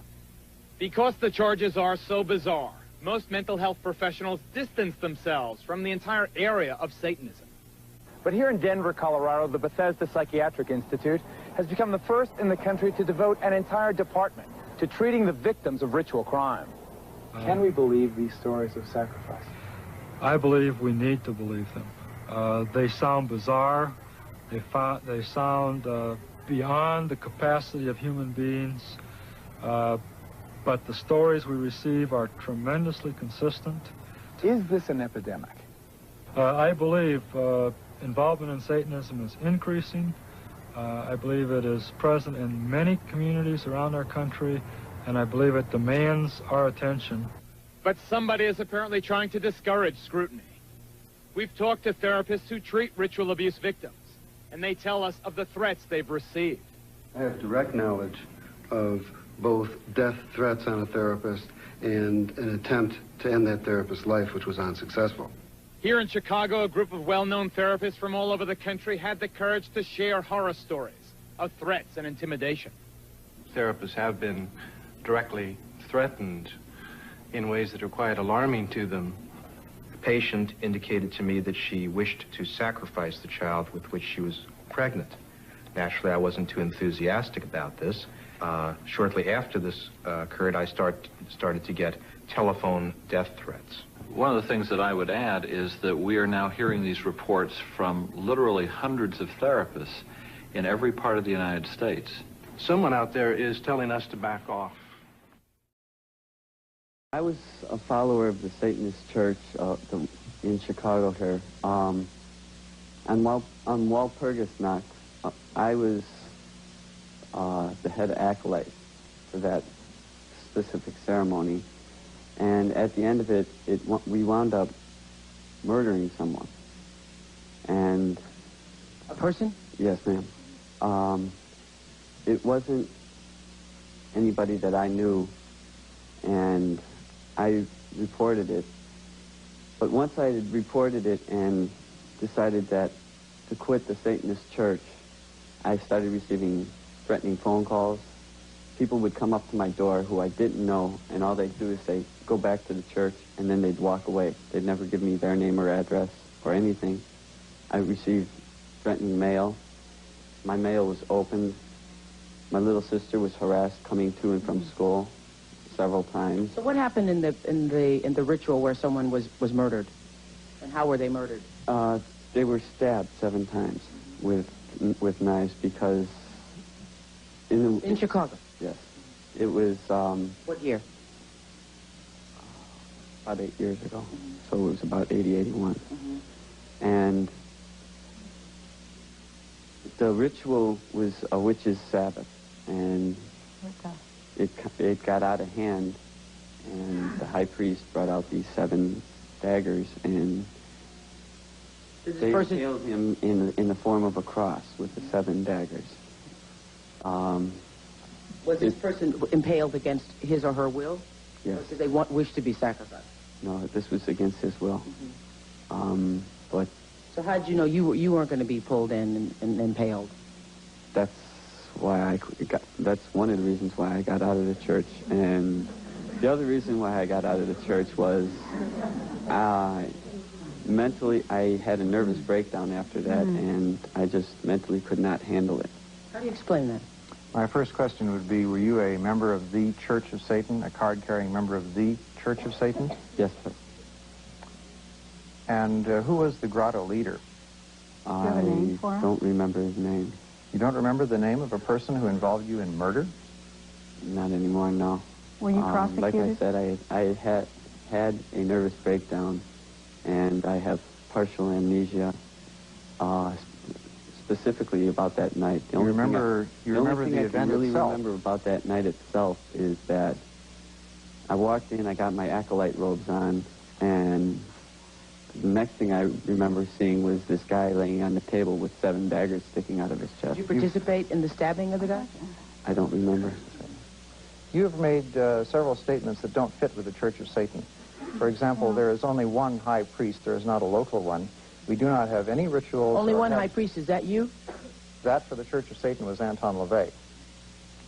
Because the charges are so bizarre, most mental health professionals distance themselves from the entire area of Satanism. But here in Denver, Colorado, the Bethesda Psychiatric Institute has become the first in the country to devote an entire department to treating the victims of ritual crime. Can we believe these stories of sacrifice? I believe we need to believe them. They sound bizarre. They sound beyond the capacity of human beings. But the stories we receive are tremendously consistent. Is this an epidemic? I believe involvement in Satanism is increasing. I believe it is present in many communities around our country, and I believe it demands our attention. But somebody is apparently trying to discourage scrutiny. We've talked to therapists who treat ritual abuse victims, and they tell us of the threats they've received. I have direct knowledge of both death threats on a therapist and an attempt to end that therapist's life, which was unsuccessful. Here in Chicago, a group of well-known therapists from all over the country had the courage to share horror stories of threats and intimidation. Therapists have been directly threatened in ways that are quite alarming to them. The patient indicated to me that she wished to sacrifice the child with which she was pregnant. Naturally, I wasn't too enthusiastic about this. Shortly after this occurred, I started to get telephone death threats. One of the things that I would add is that we are now hearing these reports from literally hundreds of therapists in every part of the United States. Someone out there is telling us to back off. I was a follower of the Satanist Church in Chicago here. On Walpurgis Knox, I was the head acolyte. for that specific ceremony. And at the end of it, we wound up murdering someone. And a person? Yes, ma'am. It wasn't anybody that I knew, and I reported it. But once I had reported it and decided that to quit the Satanist church, I started receiving threatening phone calls. People would come up to my door who I didn't know, and all they'd do is say, go back to the church, and then they'd walk away. They'd never give me their name or address or anything. I received threatening mail. My mail was opened. My little sister was harassed coming to and from school several times. So what happened in the ritual where someone was murdered? And how were they murdered? They were stabbed 7 times with knives because in Chicago? Yes. It was what year? About 8 years ago. So it was about 80, 81. And the ritual was a witch's Sabbath, and it got out of hand, and the high priest brought out these 7 daggers, and they impaled him in the form of a cross with the 7 daggers. Was this person impaled against his or her will? Yes. Or did they wish to be sacrificed? No, this was against his will. But so how did you know you weren't going to be pulled in and impaled? That's why that's one of the reasons why I got out of the church. And the other reason why I got out of the church was mentally I had a nervous breakdown after that, and I just mentally could not handle it. How do you explain that? My first question would be, were you a member of the Church of Satan, a card-carrying member of the Church of Satan? Yes, sir. And who was the grotto leader? I don't remember his name. You don't remember the name of a person who involved you in murder? Not anymore, no. Were you prosecuted? Like I said, I had a nervous breakdown, and I have partial amnesia, specifically about that night. The only thing I can really remember about that night itself is that I walked in, I got my acolyte robes on, and the next thing I remember seeing was this guy laying on the table with 7 daggers sticking out of his chest. Did you participate in the stabbing of the guy? I don't remember. You have made several statements that don't fit with the Church of Satan. For example, there is only one high priest. There is not a local one. We do not have any rituals. Only one high priest. Is that you? That for the Church of Satan was Anton LaVey.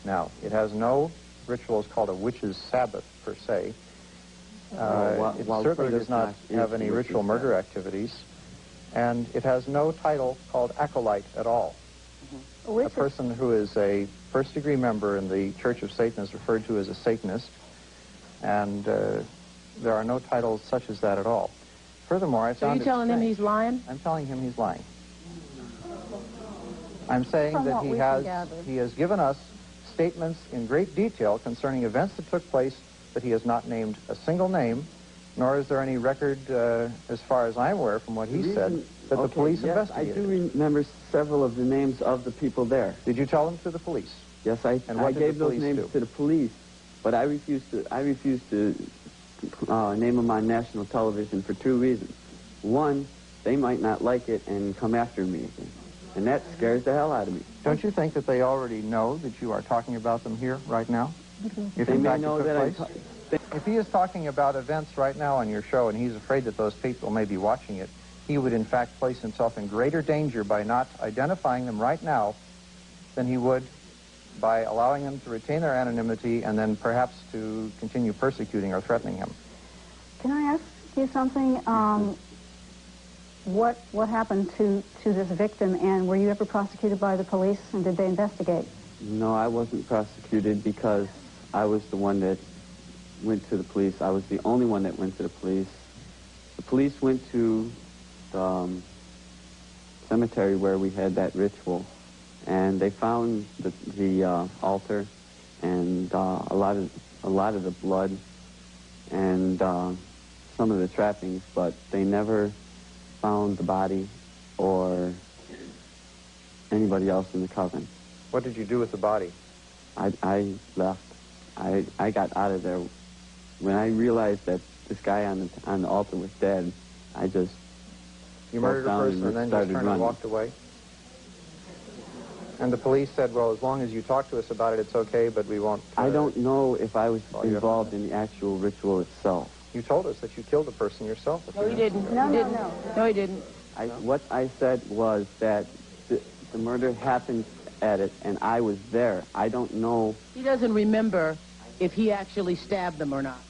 Now, it has no rituals called a witch's Sabbath, per se. It certainly does not have any ritual murder activities. And it has no title called acolyte at all. A person who is a first-degree member in the Church of Satan is referred to as a Satanist. And there are no titles such as that at all. Furthermore, I found So you're telling him he's lying? I'm telling him he's lying. I'm saying that he has given us statements in great detail concerning events that took place, but he has not named a single name, nor is there any record, as far as I'm aware from what he said, that the police investigated. I do remember several of the names of the people there. Did you tell them to the police? Yes, I gave those names to the police, but I refused to name them on national television for 2 reasons. One, they might not like it and come after me, and that scares the hell out of me. Don't you think that they already know that you are talking about them here right now? If They in may fact know it that took place? If he is talking about events right now on your show and he's afraid that those people may be watching it, he would in fact place himself in greater danger by not identifying them right now than he would by allowing them to retain their anonymity and then perhaps to continue persecuting or threatening him. Can I ask you something? What happened to this victim, and were you ever prosecuted by the police, and did they investigate? No, I wasn't prosecuted because I was the one that went to the police. I was the only one that went to the police. The police went to the cemetery where we had that ritual, and they found the altar and a lot of the blood and some of the trappings, but they never found the body or anybody else in the coven. What did you do with the body? I left. I got out of there. When I realized that this guy on the altar was dead, I just You murdered a person and then just turned and walked away? And the police said, well, as long as you talk to us about it, it's okay, but we won't... I don't know if I was involved in the actual ritual itself. You told us that you killed a person yourself. No, he didn't. No, No, no. he didn't. What I said was that the murder happened at it, and I was there. I don't know... He doesn't remember if he actually stabbed them or not.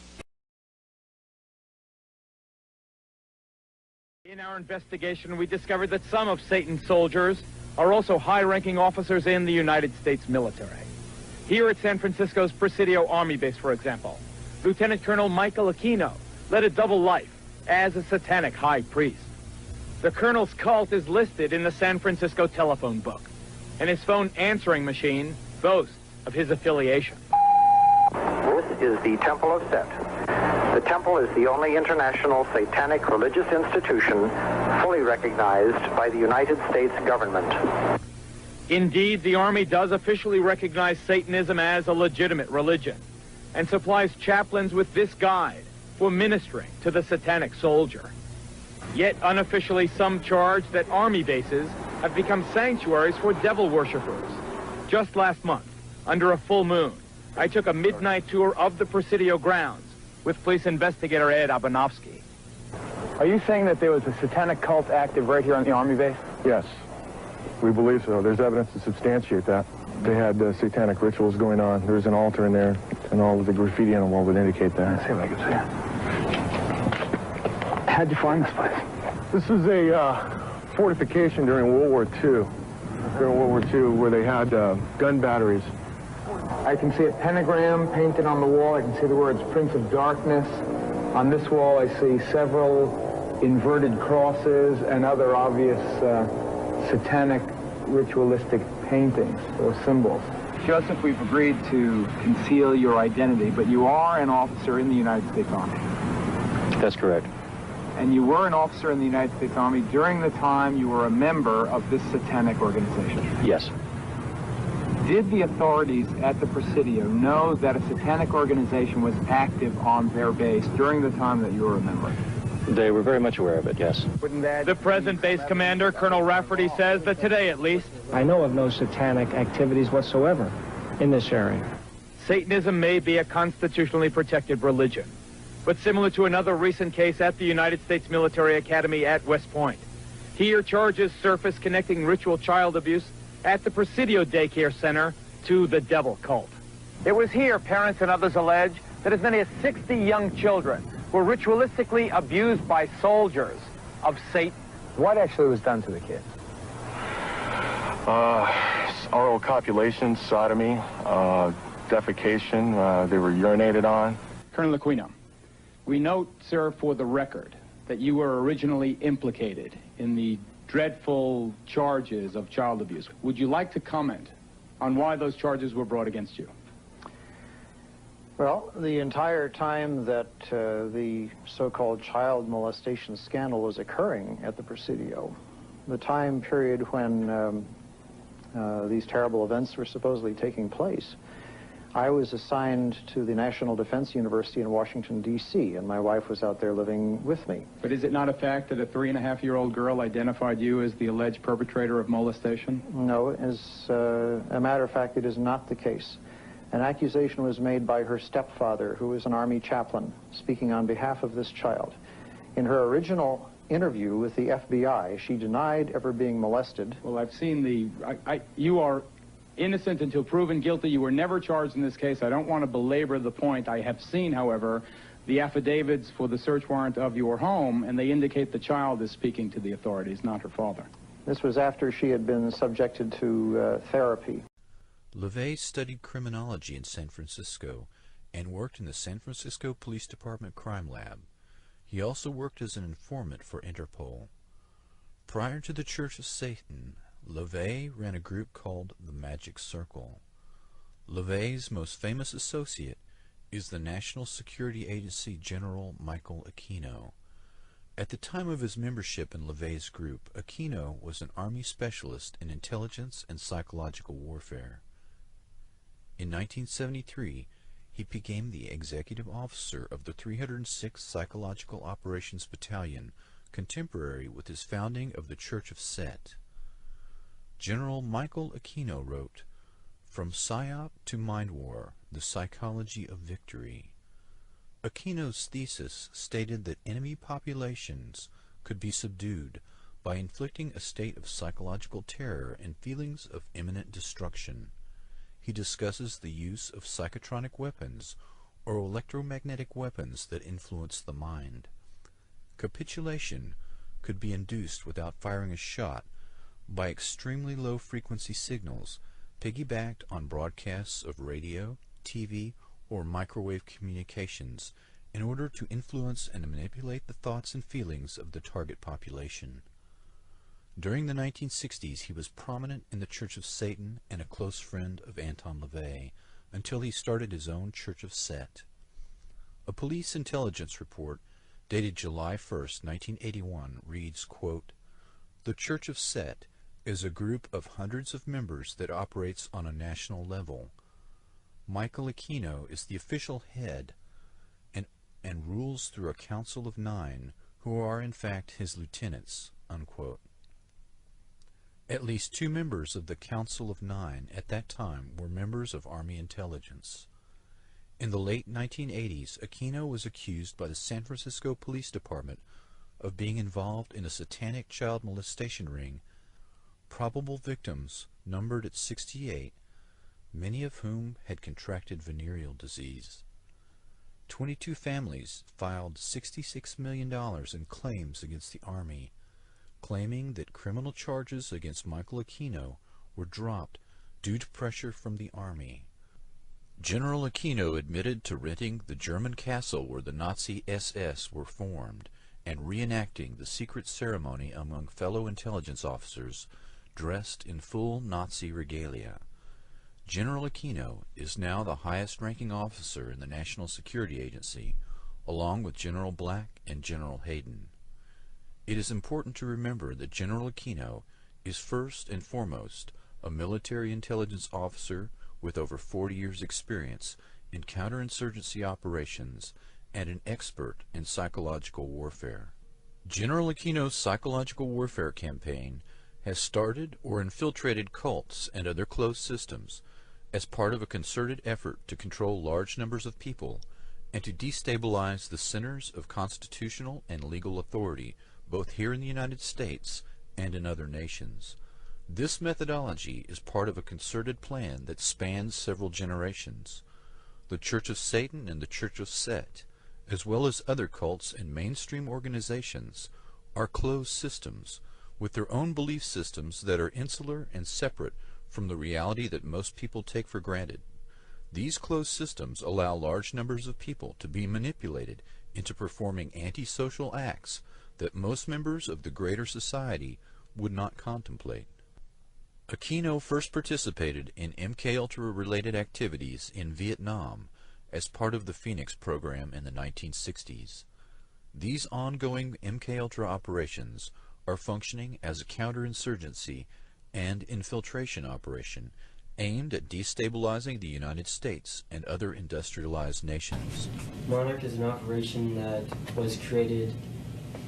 In our investigation, we discovered that some of Satan's soldiers are also high-ranking officers in the United States military. Here at San Francisco's Presidio Army Base, for example, Lieutenant Colonel Michael Aquino led a double life as a satanic high priest. The colonel's cult is listed in the San Francisco telephone book, and his phone answering machine boasts of his affiliation. This is the Temple of Set. The temple is the only international satanic religious institution fully recognized by the United States government. Indeed, the Army does officially recognize Satanism as a legitimate religion and supplies chaplains with this guide for ministering to the satanic soldier. Yet unofficially, some charge that Army bases have become sanctuaries for devil worshippers. Just last month, under a full moon, I took a midnight tour of the Presidio grounds with police investigator Ed Abanovsky. Are you saying that there was a satanic cult active right here on the Army base? Yes, we believe so. There's evidence to substantiate that. They had satanic rituals going on. There's an altar in there, and all of the graffiti on the wall would indicate that. Let's see if I can see it. How'd you find this place? This is a fortification during World War II. During World War II, where they had gun batteries. I can see a pentagram painted on the wall. I can see the words Prince of Darkness. On this wall, I see several inverted crosses and other obvious satanic ritualistic paintings or symbols. Joseph, we've agreed to conceal your identity, but you are an officer in the United States Army. That's correct. And you were an officer in the United States Army during the time you were a member of this satanic organization. Yes. Did the authorities at the Presidio know that a satanic organization was active on their base during the time that you were a member? They were very much aware of it, yes. The present base commander, Colonel Rafferty, says that today, at least, I know of no satanic activities whatsoever in this area. Satanism may be a constitutionally protected religion, but similar to another recent case at the United States Military Academy at West Point. Here, charges surface connecting ritual child abuse at the Presidio Daycare Center to the devil cult. It was here, parents and others allege, that as many as 60 young children were ritualistically abused by soldiers of Satan. What actually was done to the kids? Oral copulation, sodomy, defecation. They were urinated on. Colonel Aquino, we note, sir, for the record, that you were originally implicated in the dreadful charges of child abuse. Would you like to comment on why those charges were brought against you? Well, the entire time that the so-called child molestation scandal was occurring at the Presidio, the time period when these terrible events were supposedly taking place, I was assigned to the National Defense University in Washington, D.C., and my wife was out there living with me. But is it not a fact that a 3.5-year-old girl identified you as the alleged perpetrator of molestation? No, as a matter of fact, it is not the case. An accusation was made by her stepfather, who was an Army chaplain, speaking on behalf of this child. In her original interview with the FBI, she denied ever being molested. Well, I've seen the... you are innocent until proven guilty. You were never charged in this case. I don't want to belabor the point. I have seen, however, the affidavits for the search warrant of your home, and they indicate the child is speaking to the authorities, not her father. This was after she had been subjected to therapy. LaVey studied criminology in San Francisco and worked in the San Francisco Police Department Crime Lab. He also worked as an informant for Interpol. Prior to the Church of Satan, LaVey ran a group called the Magic Circle. LaVey's most famous associate is the National Security Agency General Michael Aquino. At the time of his membership in LaVey's group, Aquino was an Army specialist in intelligence and psychological warfare. In 1973, he became the executive officer of the 306th Psychological Operations Battalion, contemporary with his founding of the Church of Set. General Michael Aquino wrote, "From PSYOP to Mind War, the Psychology of Victory." Aquino's thesis stated that enemy populations could be subdued by inflicting a state of psychological terror and feelings of imminent destruction. He discusses the use of psychotronic weapons or electromagnetic weapons that influence the mind. Capitulation could be induced without firing a shot by extremely low frequency signals piggybacked on broadcasts of radio, TV, or microwave communications in order to influence and manipulate the thoughts and feelings of the target population. During the 1960s, he was prominent in the Church of Satan and a close friend of Anton LaVey until he started his own Church of Set. A police intelligence report dated July 1st, 1981 reads, quote, "The Church of Set is a group of hundreds of members that operates on a national level. Michael Aquino is the official head and rules through a council of 9 who are in fact his lieutenants," unquote. At least 2 members of the Council of 9 at that time were members of Army intelligence. In the late 1980s, Aquino was accused by the San Francisco Police Department of being involved in a satanic child molestation ring. Probable victims numbered at 68, many of whom had contracted venereal disease. 22 families filed $66 million in claims against the Army, claiming that criminal charges against Michael Aquino were dropped due to pressure from the Army. General Aquino admitted to renting the German castle where the Nazi SS were formed and reenacting the secret ceremony among fellow intelligence officers dressed in full Nazi regalia. General Aquino is now the highest-ranking officer in the National Security Agency, along with General Black and General Hayden. It is important to remember that General Aquino is first and foremost a military intelligence officer with over 40 years' experience in counterinsurgency operations and an expert in psychological warfare. General Aquino's psychological warfare campaign has started or infiltrated cults and other closed systems as part of a concerted effort to control large numbers of people and to destabilize the centers of constitutional and legal authority both here in the United States and in other nations. This methodology is part of a concerted plan that spans several generations. The Church of Satan and the Church of Set, as well as other cults and mainstream organizations, are closed systems with their own belief systems that are insular and separate from the reality that most people take for granted. These closed systems allow large numbers of people to be manipulated into performing antisocial acts that most members of the greater society would not contemplate. Aquino first participated in MKUltra related activities in Vietnam as part of the Phoenix program in the 1960s. These ongoing MKUltra operations are functioning as a counterinsurgency and infiltration operation aimed at destabilizing the United States and other industrialized nations. Monarch is an operation that was created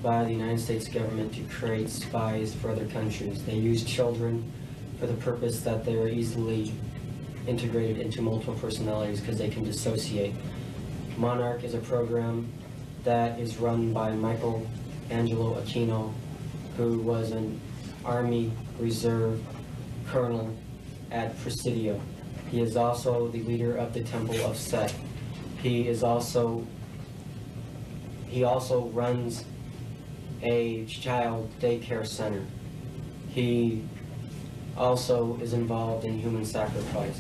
by the United States government to create spies for other countries. They use children for the purpose that they are easily integrated into multiple personalities because they can dissociate. Monarch is a program that is run by Michael Angelo Aquino, who was an Army Reserve colonel at Presidio. He is also the leader of the Temple of Set. He also runs a child daycare center. He also is involved in human sacrifice.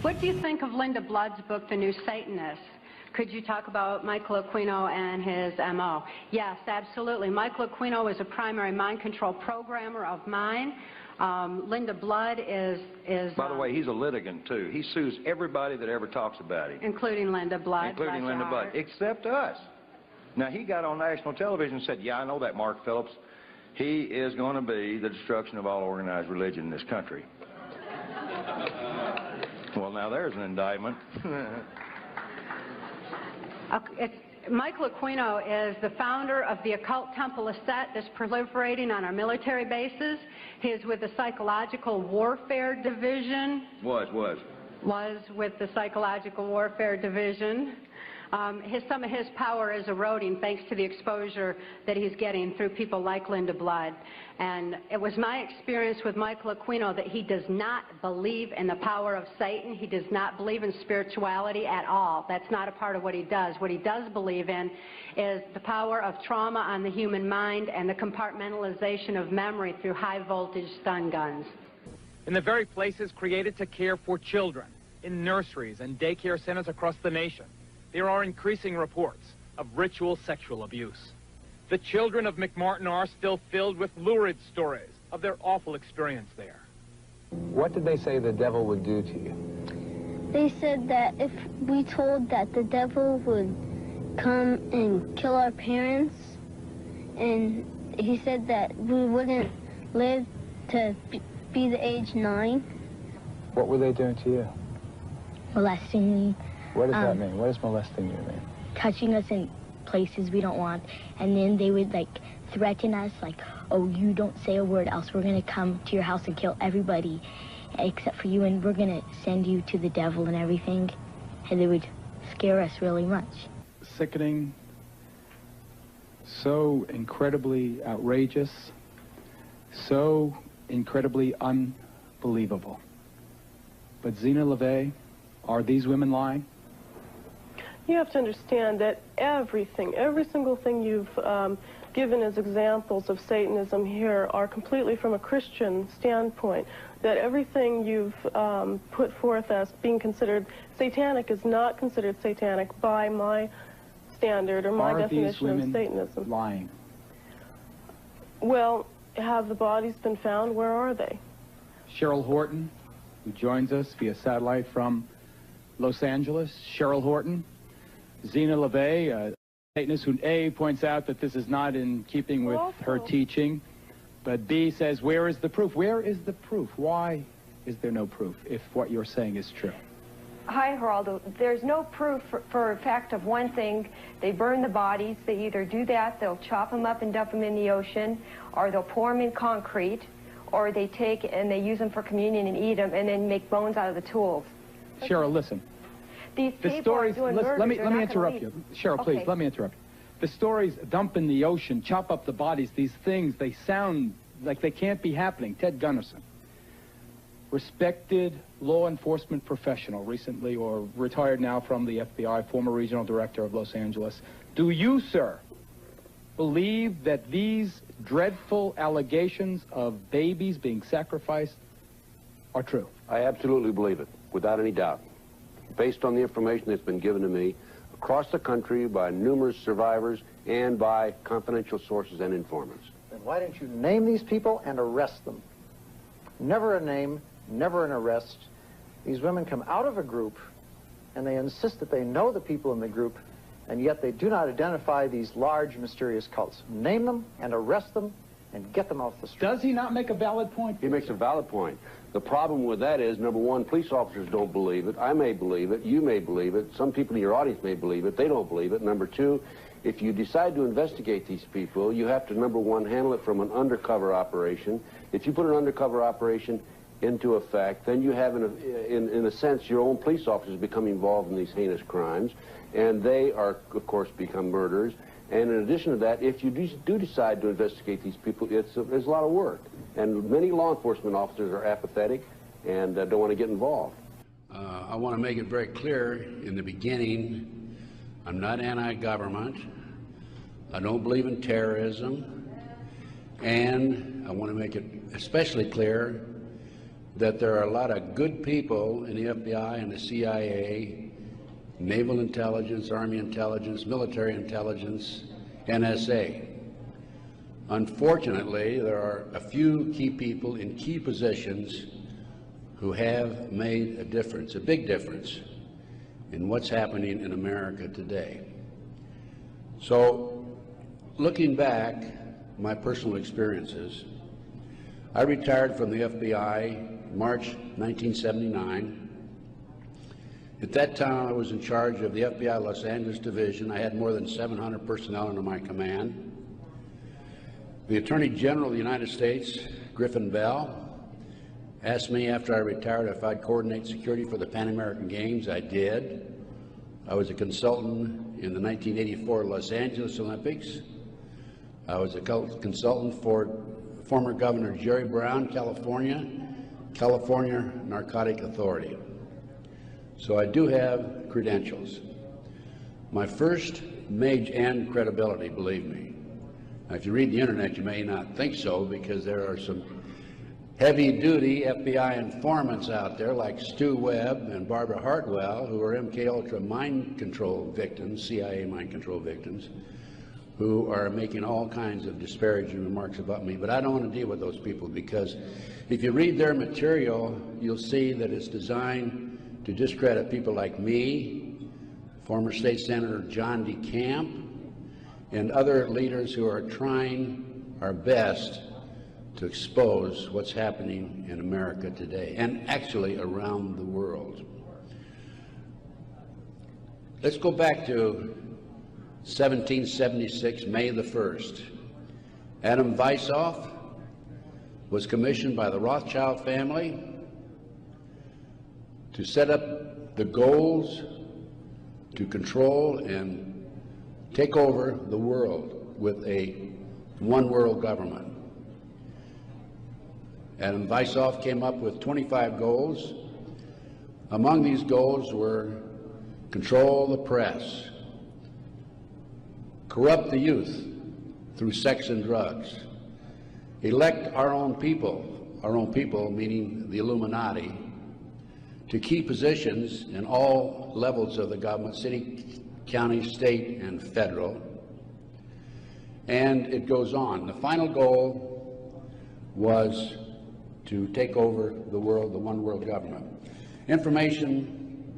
What do you think of Linda Blood's book, The New Satanists? Could you talk about Michael Aquino and his MO? Yes, absolutely. Michael Aquino is a primary mind control programmer of mine. Linda Blood is By the way, he's a litigant, too. He sues everybody that ever talks about him. Including Linda Blood. Including Linda Blood, except us. Now, he got on national television and said, yeah, I know that, Mark Phillips. He is going to be the destruction of all organized religion in this country. Well, now there's an indictment. Michael Aquino is the founder of the occult temple of Set that's proliferating on our military bases. He is with the Psychological Warfare Division. Was with the Psychological Warfare Division. Some of his power is eroding thanks to the exposure that he's getting through people like Linda Blood. And it was my experience with Michael Aquino that he does not believe in the power of Satan. He does not believe in spirituality at all. That's not a part of what he does. What he does believe in is the power of trauma on the human mind and the compartmentalization of memory through high-voltage stun guns. In the very places created to care for children, in nurseries and daycare centers across the nation, there are increasing reports of ritual sexual abuse. The children of McMartin are still filled with lurid stories of their awful experience there. What did they say the devil would do to you? They said that if we told that the devil would come and kill our parents, and he said that we wouldn't live to be the age 9. What were they doing to you? Molesting me. What does that mean? What does molesting you mean? Touching us in places we don't want, and then they would like threaten us like, oh, you don't say a word else we're gonna come to your house and kill everybody except for you, and we're gonna send you to the devil and everything. And they would scare us really much. Sickening, so incredibly outrageous, so incredibly unbelievable. But Zena LaVey, are these women lying? You have to understand that every single thing you've given as examples of Satanism here are completely from a Christian standpoint. That everything you've put forth as being considered satanic is not considered satanic by my standard or my definition of Satanism. Are these women lying? Well, have the bodies been found? Where are they? Cheryl Horton, who joins us via satellite from Los Angeles. Cheryl Horton. Zena LaVey, a Satanist who A, points out that this is not in keeping with her teaching, but B says, where is the proof? Where is the proof? Why is there no proof if what you're saying is true? Hi, Geraldo. There's no proof for a fact of one thing. They burn the bodies. They either do that, they'll chop them up and dump them in the ocean, or they'll pour them in concrete, or they take and they use them for communion and eat them and then make bones out of the tools. Cheryl, listen. These people are doing murders. Let me interrupt you. Cheryl, please, let me interrupt you. The stories, dump in the ocean, chop up the bodies, these things, they sound like they can't be happening. Ted Gunderson, respected law enforcement professional, recently or retired now from the FBI, former regional director of Los Angeles. Do you, sir, believe that these dreadful allegations of babies being sacrificed are true? I absolutely believe it, without any doubt. Based on the information that's been given to me across the country by numerous survivors and by confidential sources and informants. Then why don't you name these people and arrest them? Never a name, never an arrest. These women come out of a group and they insist that they know the people in the group, and yet they do not identify these large mysterious cults. Name them and arrest them and get them off the street. Does he not make a valid point? He makes a valid point. The problem with that is, number one, police officers don't believe it. I may believe it. You may believe it. Some people in your audience may believe it. They don't believe it. Number two, if you decide to investigate these people, you have to, number one, handle it from an undercover operation. If you put an undercover operation into effect, then you have, in a sense, your own police officers become involved in these heinous crimes, and they are, of course, become murderers. And in addition to that, if you do decide to investigate these people, there's a lot of work. And many law enforcement officers are apathetic and don't want to get involved. I want to make it very clear in the beginning, I'm not anti-government. I don't believe in terrorism. And I want to make it especially clear that there are a lot of good people in the FBI and the CIA, Naval Intelligence, Army Intelligence, Military Intelligence, NSA. Unfortunately, there are a few key people in key positions who have made a difference, a big difference, in what's happening in America today. So, looking back, my personal experiences, I retired from the FBI March 1979, At that time, I was in charge of the FBI Los Angeles Division. I had more than 700 personnel under my command. The Attorney General of the United States, Griffin Bell, asked me after I retired if I'd coordinate security for the Pan American Games. I did. I was a consultant in the 1984 Los Angeles Olympics. I was a consultant for former Governor Jerry Brown, California Narcotic Authority. So I do have credentials. My first major and credibility, believe me. Now, if you read the internet, you may not think so, because there are some heavy-duty FBI informants out there like Stu Webb and Barbara Hartwell, who are MK-Ultra mind control victims, CIA mind control victims, who are making all kinds of disparaging remarks about me. But I don't want to deal with those people, because if you read their material, you'll see that it's designed to discredit people like me, former State Senator John DeCamp, and other leaders who are trying our best to expose what's happening in America today, and actually around the world. Let's go back to 1776, May the 1st. Adam Weishaupt was commissioned by the Rothschild family to set up the goals to control and take over the world with a one world government. Adam Weishaupt came up with 25 goals. Among these goals were control the press, corrupt the youth through sex and drugs, elect our own people meaning the Illuminati, to key positions in all levels of the government, city, county, state, and federal. And it goes on. The final goal was to take over the world, the one world government. Information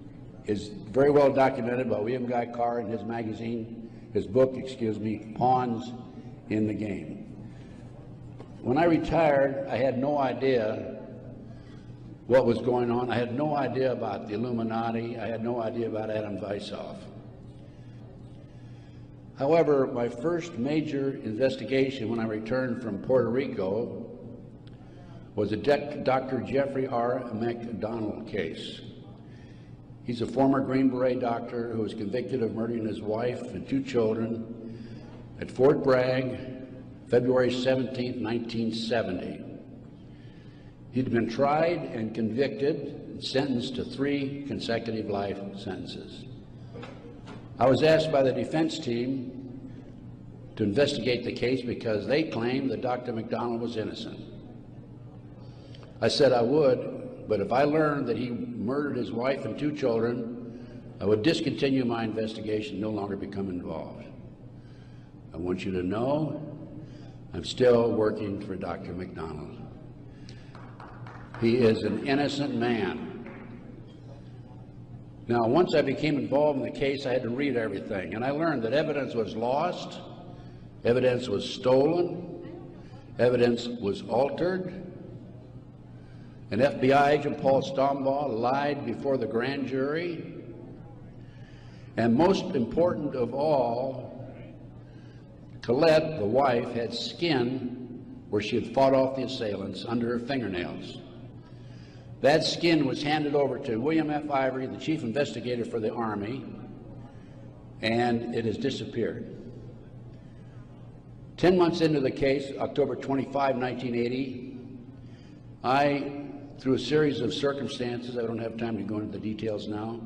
is very well documented by William Guy Carr in his magazine, his book, excuse me, Pawns in the Game. When I retired, I had no idea what was going on. I had no idea about the Illuminati. I had no idea about Adam Weishaupt. However, my first major investigation when I returned from Puerto Rico was a Dr. Jeffrey R. McDonald case. He's a former Green Beret doctor who was convicted of murdering his wife and 2 children at Fort Bragg, February 17, 1970. He'd been tried and convicted and sentenced to 3 consecutive life sentences. I was asked by the defense team to investigate the case because they claimed that Dr. McDonald was innocent. I said I would, but if I learned that he murdered his wife and 2 children, I would discontinue my investigation, no longer become involved. I want you to know I'm still working for Dr. McDonald. He is an innocent man. Now, once I became involved in the case, I had to read everything, and I learned that evidence was lost, evidence was stolen, evidence was altered. An FBI agent, Paul Stombaugh, lied before the grand jury. And most important of all, Colette, the wife, had skin where she had fought off the assailants under her fingernails. That skin was handed over to William F. Ivory, the chief investigator for the Army, and it has disappeared. 10 months into the case, October 25, 1980, I, through a series of circumstances, I don't have time to go into the details now,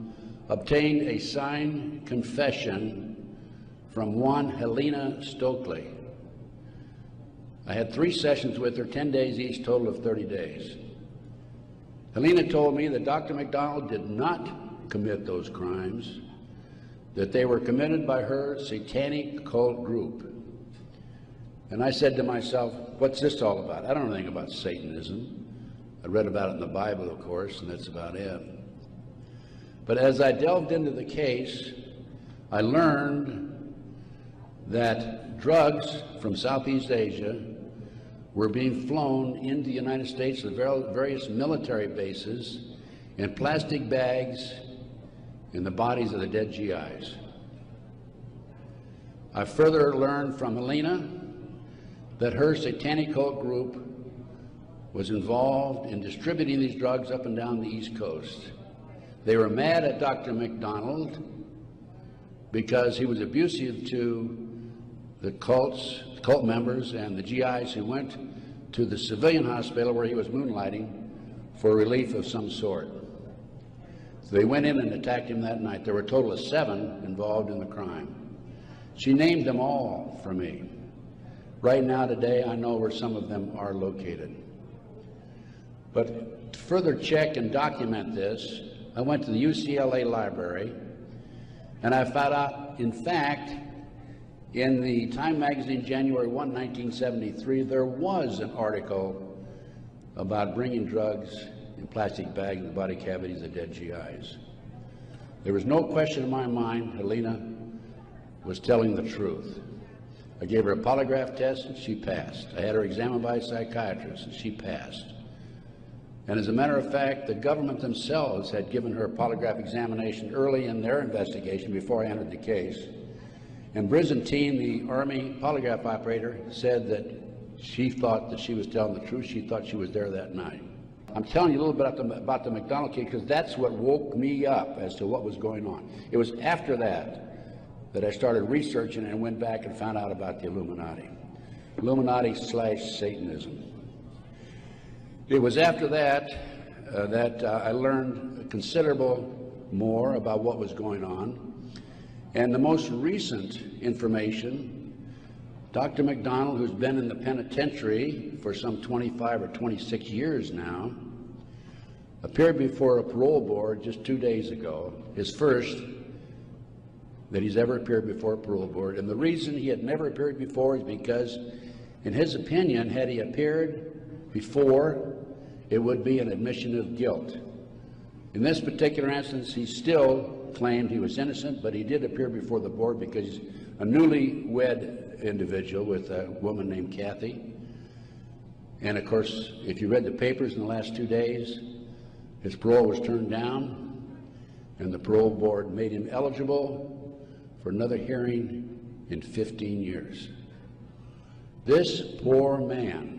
obtained a signed confession from one Helena Stokely. I had 3 sessions with her, 10 days each, total of 30 days. Helena told me that Dr. McDonald did not commit those crimes, that they were committed by her satanic cult group. And I said to myself, what's this all about? I don't know anything about Satanism. I read about it in the Bible, of course, and that's about it. But as I delved into the case, I learned that drugs from Southeast Asia were being flown into the United States to various military bases in plastic bags in the bodies of the dead GIs. I further learned from Helena that her satanic cult group was involved in distributing these drugs up and down the East Coast. They were mad at Dr. McDonald because he was abusive to the cult members and the GIs who went to the civilian hospital where he was moonlighting for relief of some sort. So they went in and attacked him that night. There were a total of 7 involved in the crime. She named them all for me. Right now, today, I know where some of them are located. But to further check and document this, I went to the UCLA library, and I found out, in fact, in the Time magazine, January 1, 1973, there was an article about bringing drugs in plastic bags in the body cavities of dead GIs. There was no question in my mind Helena was telling the truth. I gave her a polygraph test and she passed. I had her examined by a psychiatrist and she passed. And as a matter of fact, the government themselves had given her a polygraph examination early in their investigation before I entered the case. And Byzantine, the Army polygraph operator, said that she thought that she was telling the truth. She thought she was there that night. I'm telling you a little bit about the McDonald case because that's what woke me up as to what was going on. It was after that I started researching and went back and found out about the Illuminati. Illuminati/Satanism. It was after that I learned considerable more about what was going on. And the most recent information, Dr. McDonald, who's been in the penitentiary for some 25 or 26 years now, appeared before a parole board just 2 days ago, his first that he's ever appeared before a parole board. And the reason he had never appeared before is because, in his opinion, had he appeared before, it would be an admission of guilt. In this particular instance, he still claimed he was innocent, but he did appear before the board because he's a newly wed individual with a woman named Kathy. And of course, if you read the papers in the last 2 days, his parole was turned down, and the parole board made him eligible for another hearing in 15 years. This poor man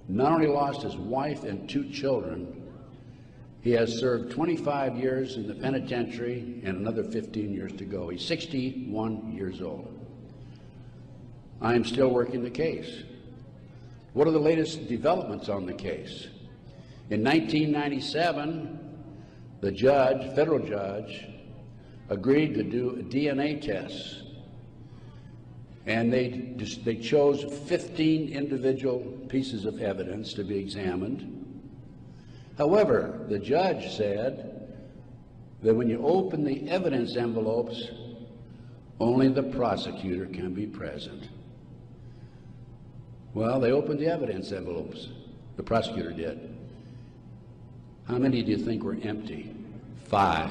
not only lost his wife and 2 children, he has served 25 years in the penitentiary and another 15 years to go. He's 61 years old. I am still working the case. What are the latest developments on the case? In 1997, the judge, federal judge, agreed to do a DNA test. And they chose 15 individual pieces of evidence to be examined. However, the judge said that when you open the evidence envelopes, only the prosecutor can be present. Well, they opened the evidence envelopes. The prosecutor did. How many do you think were empty? 5.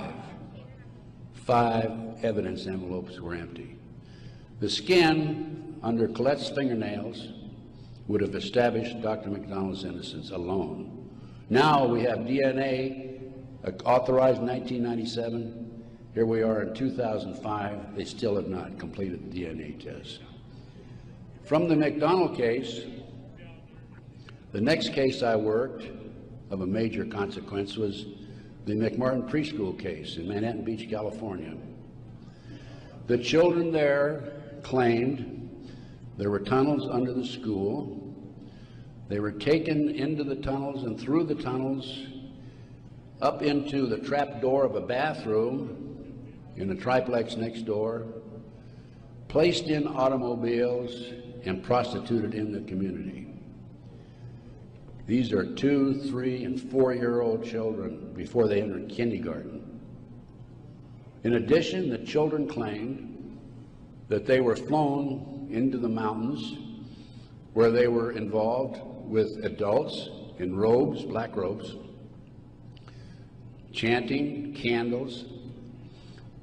5 evidence envelopes were empty. The skin under Colette's fingernails would have established Dr. McDonald's innocence alone. Now we have DNA authorized in 1997. Here we are in 2005. They still have not completed the DNA test. From the McDonald case, the next case I worked of a major consequence was the McMartin preschool case in Manhattan Beach, California. The children there claimed there were tunnels under the school. They were taken into the tunnels and through the tunnels up into the trap door of a bathroom in a triplex next door, placed in automobiles, and prostituted in the community. These are 2-, 3-, and 4-year-old children before they entered kindergarten. In addition, the children claimed that they were flown into the mountains where they were involved with adults in robes, black robes, chanting, candles.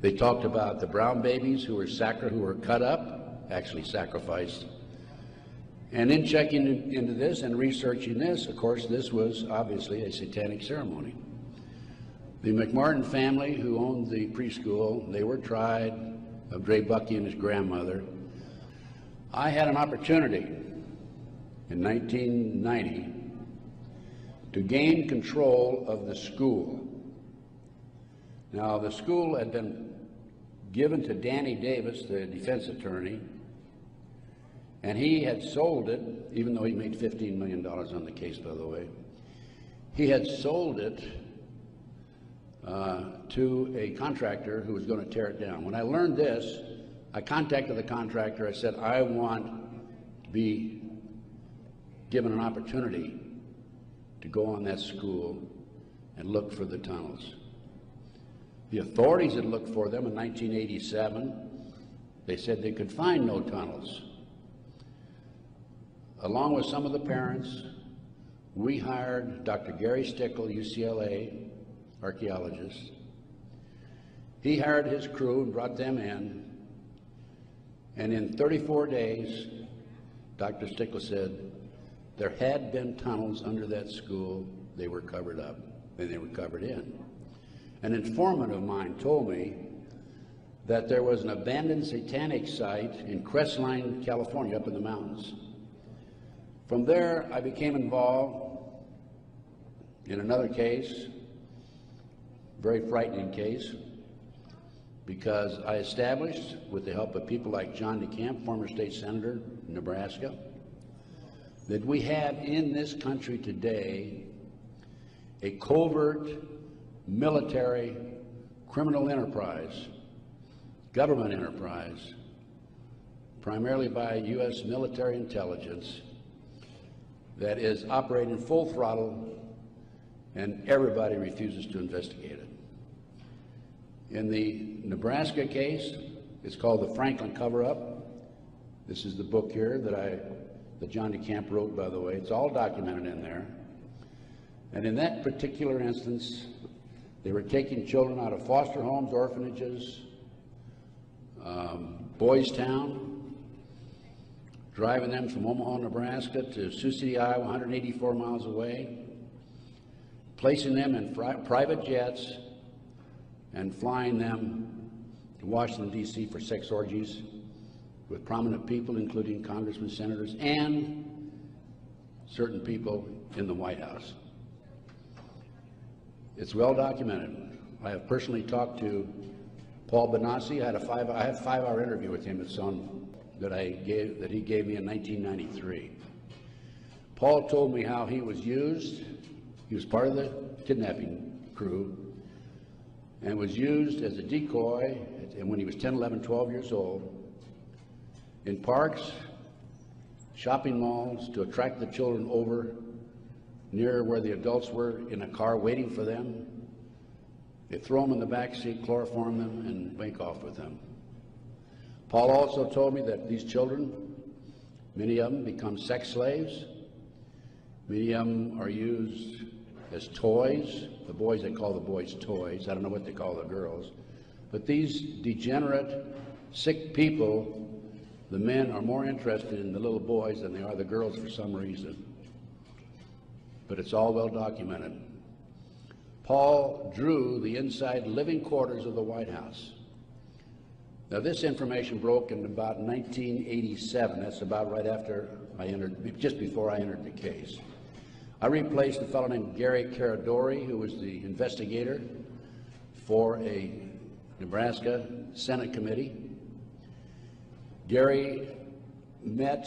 They talked about the brown babies who were cut up, actually sacrificed. And in checking into this and researching this, of course, this was obviously a satanic ceremony. The McMartin family, who owned the preschool, they were tried of Dre Buckey and his grandmother. I had an opportunity in 1990 to gain control of the school. Now, the school had been given to Danny Davis, the defense attorney, and he had sold it, even though he made $15 million on the case, by the way. He had sold it to a contractor who was going to tear it down. When I learned this, I contacted the contractor. I said, I want to be given an opportunity to go on that school and look for the tunnels. The authorities had looked for them in 1987. They said they could find no tunnels. Along with some of the parents, we hired Dr. Gary Stickle, UCLA archaeologist. He hired his crew and brought them in, and in 34 days, Dr. Stickle said there had been tunnels under that school. They were covered up, and they were covered in. An informant of mine told me that there was an abandoned satanic site in Crestline, California, up in the mountains. From there, I became involved in another case, very frightening case, because I established, with the help of people like John DeCamp, former state senator in Nebraska, that we have in this country today a covert military criminal enterprise, government enterprise, primarily by U.S. military intelligence, that is operating full throttle, and everybody refuses to investigate it. In the Nebraska case, it's called the Franklin Cover-Up. This is the book here that John DeCamp wrote, by the way. It's all documented in there. And in that particular instance, they were taking children out of foster homes, orphanages, Boys Town, driving them from Omaha, Nebraska to Sioux City, Iowa, 184 miles away, placing them in private jets and flying them to Washington, D.C. for sex orgies with prominent people, including congressmen, senators, and certain people in the White House. It's well documented. I have personally talked to Paul Benassi. I had a 5-hour interview with him. It's on that he gave me in 1993. Paul told me how he was used. He was part of the kidnapping crew and was used as a decoy when he was 10, 11, 12 years old in parks, shopping malls, to attract the children over near where the adults were in a car waiting for them. They throw them in the back seat, chloroform them, and make off with them. Paul also told me that these children, many of them become sex slaves. Many of them are used as toys. The boys, they call the boys toys. I don't know what they call the girls. But these degenerate, sick people, the men are more interested in the little boys than they are the girls for some reason. But it's all well documented. Paul drew the inside living quarters of the White House. Now, this information broke in about 1987. That's about right after I entered, just before I entered the case. I replaced a fellow named Gary Caradori, who was the investigator for a Nebraska Senate committee. Gary met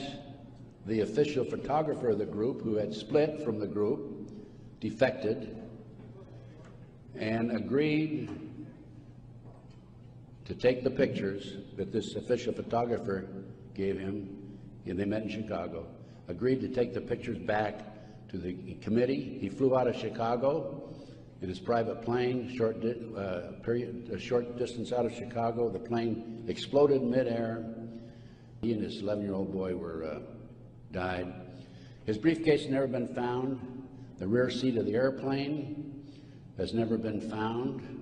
the official photographer of the group, who had split from the group, defected, and agreed to take the pictures that this official photographer gave him, and they met in Chicago, agreed to take the pictures back to the committee. He flew out of Chicago in his private plane, a short distance out of Chicago. The plane exploded midair. He and his 11-year-old boy died. His briefcase has never been found. The rear seat of the airplane has never been found.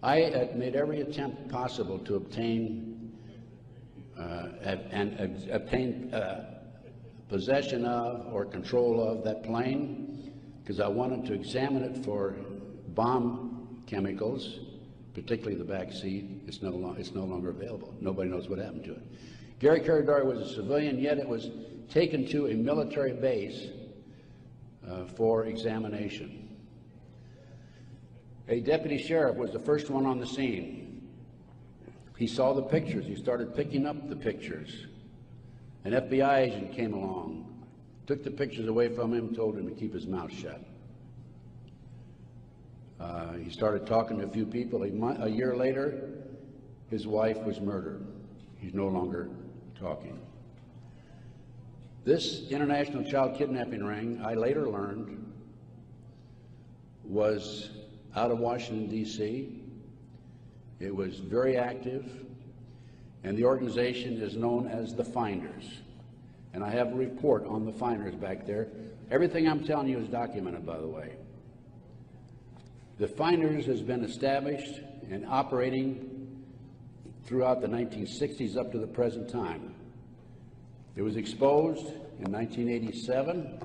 I had made every attempt possible to obtain possession of or control of that plane, because I wanted to examine it for bomb chemicals, particularly the back seat, it's no longer available. Nobody knows what happened to it. Gary Caradori was a civilian, yet it was taken to a military base for examination. A deputy sheriff was the first one on the scene. He saw the pictures. He started picking up the pictures. An FBI agent came along, took the pictures away from him, told him to keep his mouth shut. He started talking to a few people. A year later, his wife was murdered. He's no longer talking. This international child kidnapping ring, I later learned, was out of Washington, D.C. It was very active, and the organization is known as the Finders. And I have a report on the Finders back there. Everything I'm telling you is documented, by the way. The Finders has been established and operating throughout the 1960s up to the present time. It was exposed in 1987.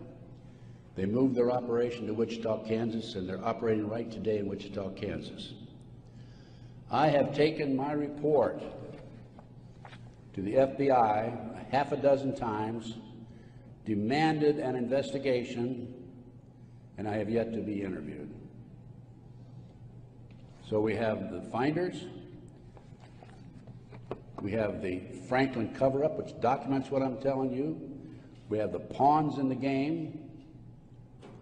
They moved their operation to Wichita, Kansas, and they're operating right today in Wichita, Kansas. I have taken my report to the FBI half a dozen times, demanded an investigation, and I have yet to be interviewed. So we have the Finders, we have the Franklin cover-up, which documents what I'm telling you. We have the pawns in the game.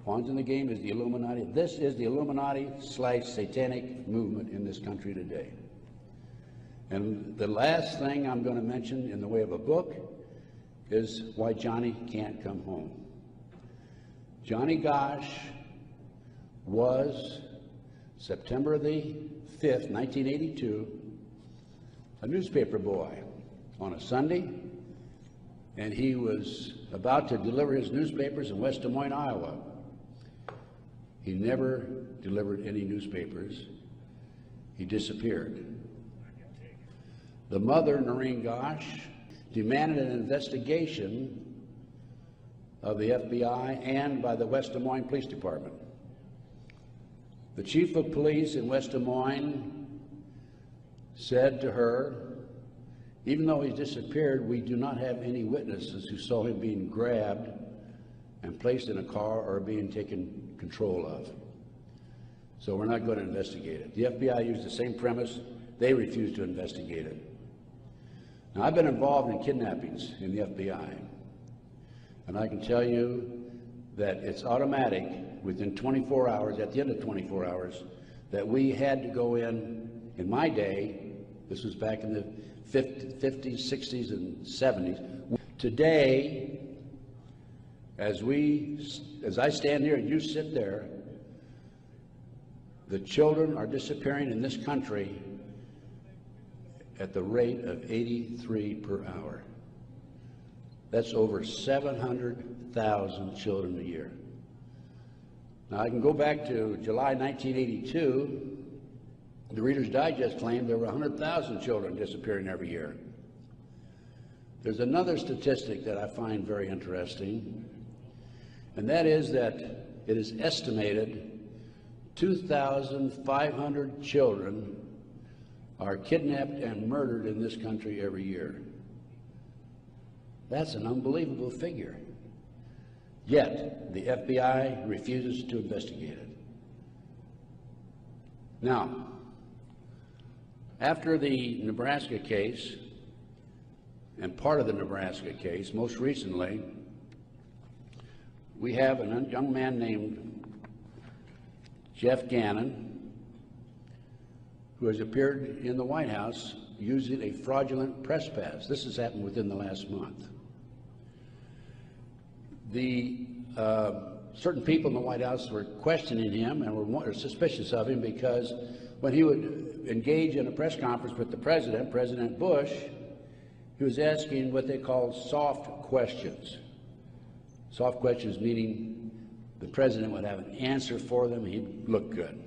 Pawns in the game is the Illuminati. This is the Illuminati/satanic movement in this country today. And the last thing I'm going to mention in the way of a book is why Johnny can't come home. Johnny Gosch was, September the 5th, 1982, a newspaper boy on a Sunday, and he was about to deliver his newspapers in West Des Moines, Iowa. He never delivered any newspapers. He disappeared. The mother, Noreen Gosch, demanded an investigation of the FBI and by the West Des Moines Police Department. The chief of police in West Des Moines said to her, even though he's disappeared, we do not have any witnesses who saw him being grabbed and placed in a car or being taken control of. So we're not going to investigate it. The FBI used the same premise. They refused to investigate it. Now, I've been involved in kidnappings in the FBI, and I can tell you that it's automatic within 24 hours, at the end of 24 hours, that we had to go in my day, this was back in the 50s, 60s, and 70s. Today, as I stand here and you sit there, the children are disappearing in this country at the rate of 83 per hour. That's over 700,000 children a year. Now, I can go back to July 1982. The Reader's Digest claimed there were 100,000 children disappearing every year. There's another statistic that I find very interesting, and that is that it is estimated 2,500 children are kidnapped and murdered in this country every year. That's an unbelievable figure. Yet, the FBI refuses to investigate it. Now, after the Nebraska case, and part of the Nebraska case, most recently, we have a young man named Jeff Gannon, who has appeared in the White House using a fraudulent press pass. This has happened within the last month. Certain people in the White House were questioning him and were suspicious of him because when he would engage in a press conference with the president, President Bush, he was asking what they call soft questions. Soft questions meaning the president would have an answer for them, he'd look good.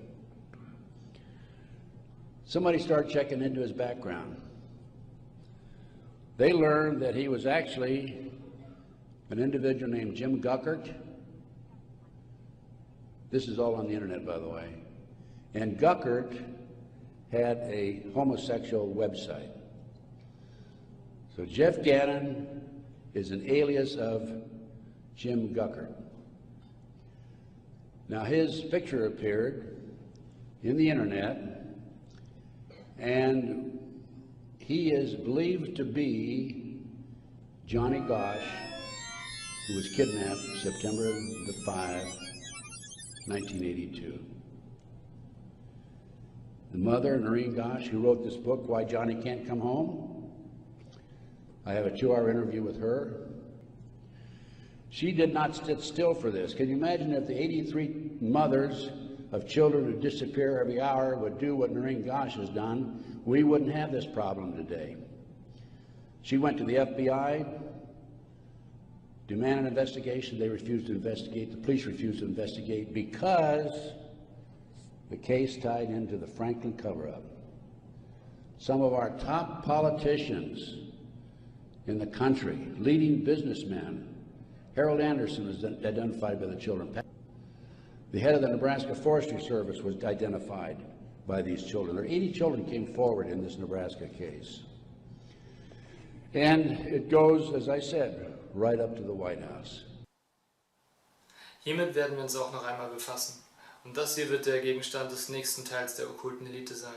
Somebody started checking into his background. They learned that he was actually an individual named Jim Guckert. This is all on the internet, by the way. And Guckert had a homosexual website. So Jeff Gannon is an alias of Jim Guckert. Now his picture appeared in the internet, and he is believed to be Johnny Gosch, who was kidnapped September the 5, 1982. The mother, Noreen Gosch, who wrote this book, Why Johnny Can't Come Home, I have a 2-hour interview with her. She did not sit still for this. Can you imagine if the 83 mothers of children who disappear every hour would do what Noreen Gosch has done? We wouldn't have this problem today. She went to the FBI, demanded an investigation. They refused to investigate. The police refused to investigate because the case tied into the Franklin cover-up. Some of our top politicians in the country, leading businessmen, Harold Anderson was identified by the children. The head of the Nebraska Forestry Service was identified by these children. There 80 children came forward in this Nebraska case. And it goes, as I said, right up to the White House. Hiermit werden wir uns auch noch einmal befassen. Und das hier wird der Gegenstand des nächsten Teils der okkulten Elite sein.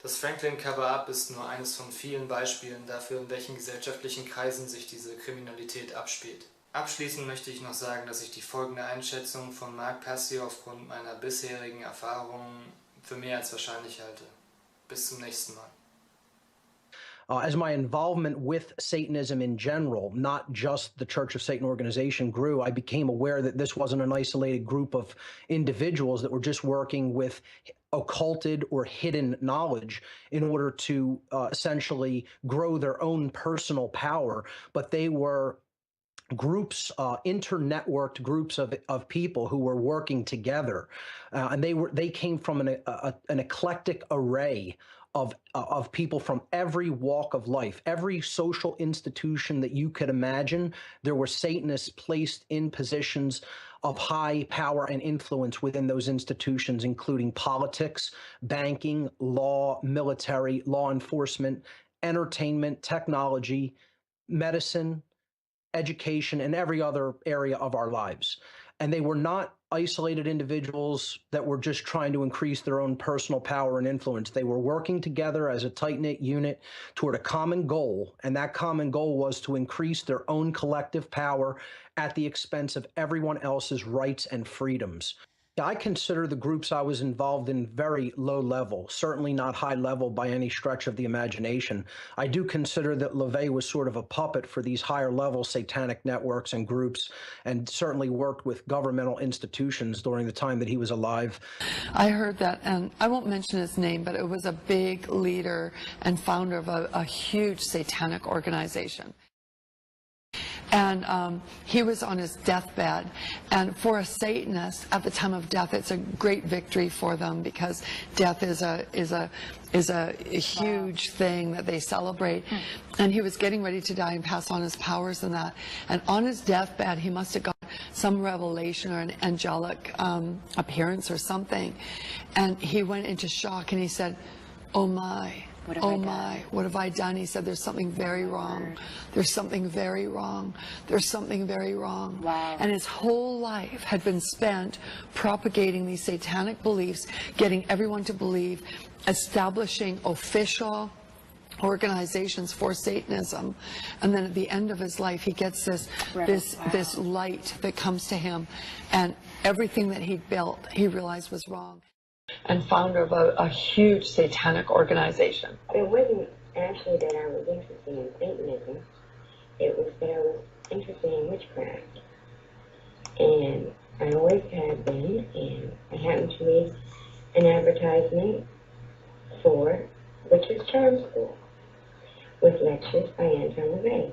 Das Franklin Cover-Up ist nur eines von vielen Beispielen dafür, in welchen gesellschaftlichen Kreisen sich diese Kriminalität abspielt. Abschließend möchte ich noch sagen, dass ich die folgende Einschätzung von Mark Passio aufgrund meiner bisherigen Erfahrungen für mehr als wahrscheinlich halte. Bis zum nächsten Mal. As my involvement with Satanism in general, not just the Church of Satan organization, grew, I became aware that this wasn't an isolated group of individuals that were just working with occulted or hidden knowledge in order to essentially grow their own personal power, but they were groups, inter-networked groups of people who were working together, and they came from an eclectic array of people from every walk of life, every social institution that you could imagine. There were Satanists placed in positions of high power and influence within those institutions, including politics, banking, law, military, law enforcement, entertainment, technology, medicine, education, and every other area of our lives. And they were not isolated individuals that were just trying to increase their own personal power and influence. They were working together as a tight-knit unit toward a common goal, and that common goal was to increase their own collective power at the expense of everyone else's rights and freedoms. I consider the groups I was involved in very low level, certainly not high level by any stretch of the imagination. I do consider that LaVey was sort of a puppet for these higher level satanic networks and groups, and certainly worked with governmental institutions during the time that he was alive. I heard that, and I won't mention his name, but it was a big leader and founder of a huge satanic organization. And he was on his deathbed, and for a Satanist at the time of death, it's a great victory for them, because death is a huge thing that they celebrate. And he was getting ready to die and pass on his powers and that. And on his deathbed, he must have got some revelation or an angelic appearance or something, and he went into shock and he said, "Oh my. Oh my, what have I done?" He said, "There's something very wrong. There's something very wrong. There's something very wrong." Wow. And his whole life had been spent propagating these satanic beliefs, getting everyone to believe, establishing official organizations for Satanism. And then at the end of his life, he gets this light that comes to him, and everything that he'd built, he realized was wrong. And founder of a huge satanic organization. It wasn't actually that I was interested in Satanism. It was that I was interested in witchcraft. And I always have been, and I happened to read an advertisement for Witch's Charm School with lectures by Anton LaVey.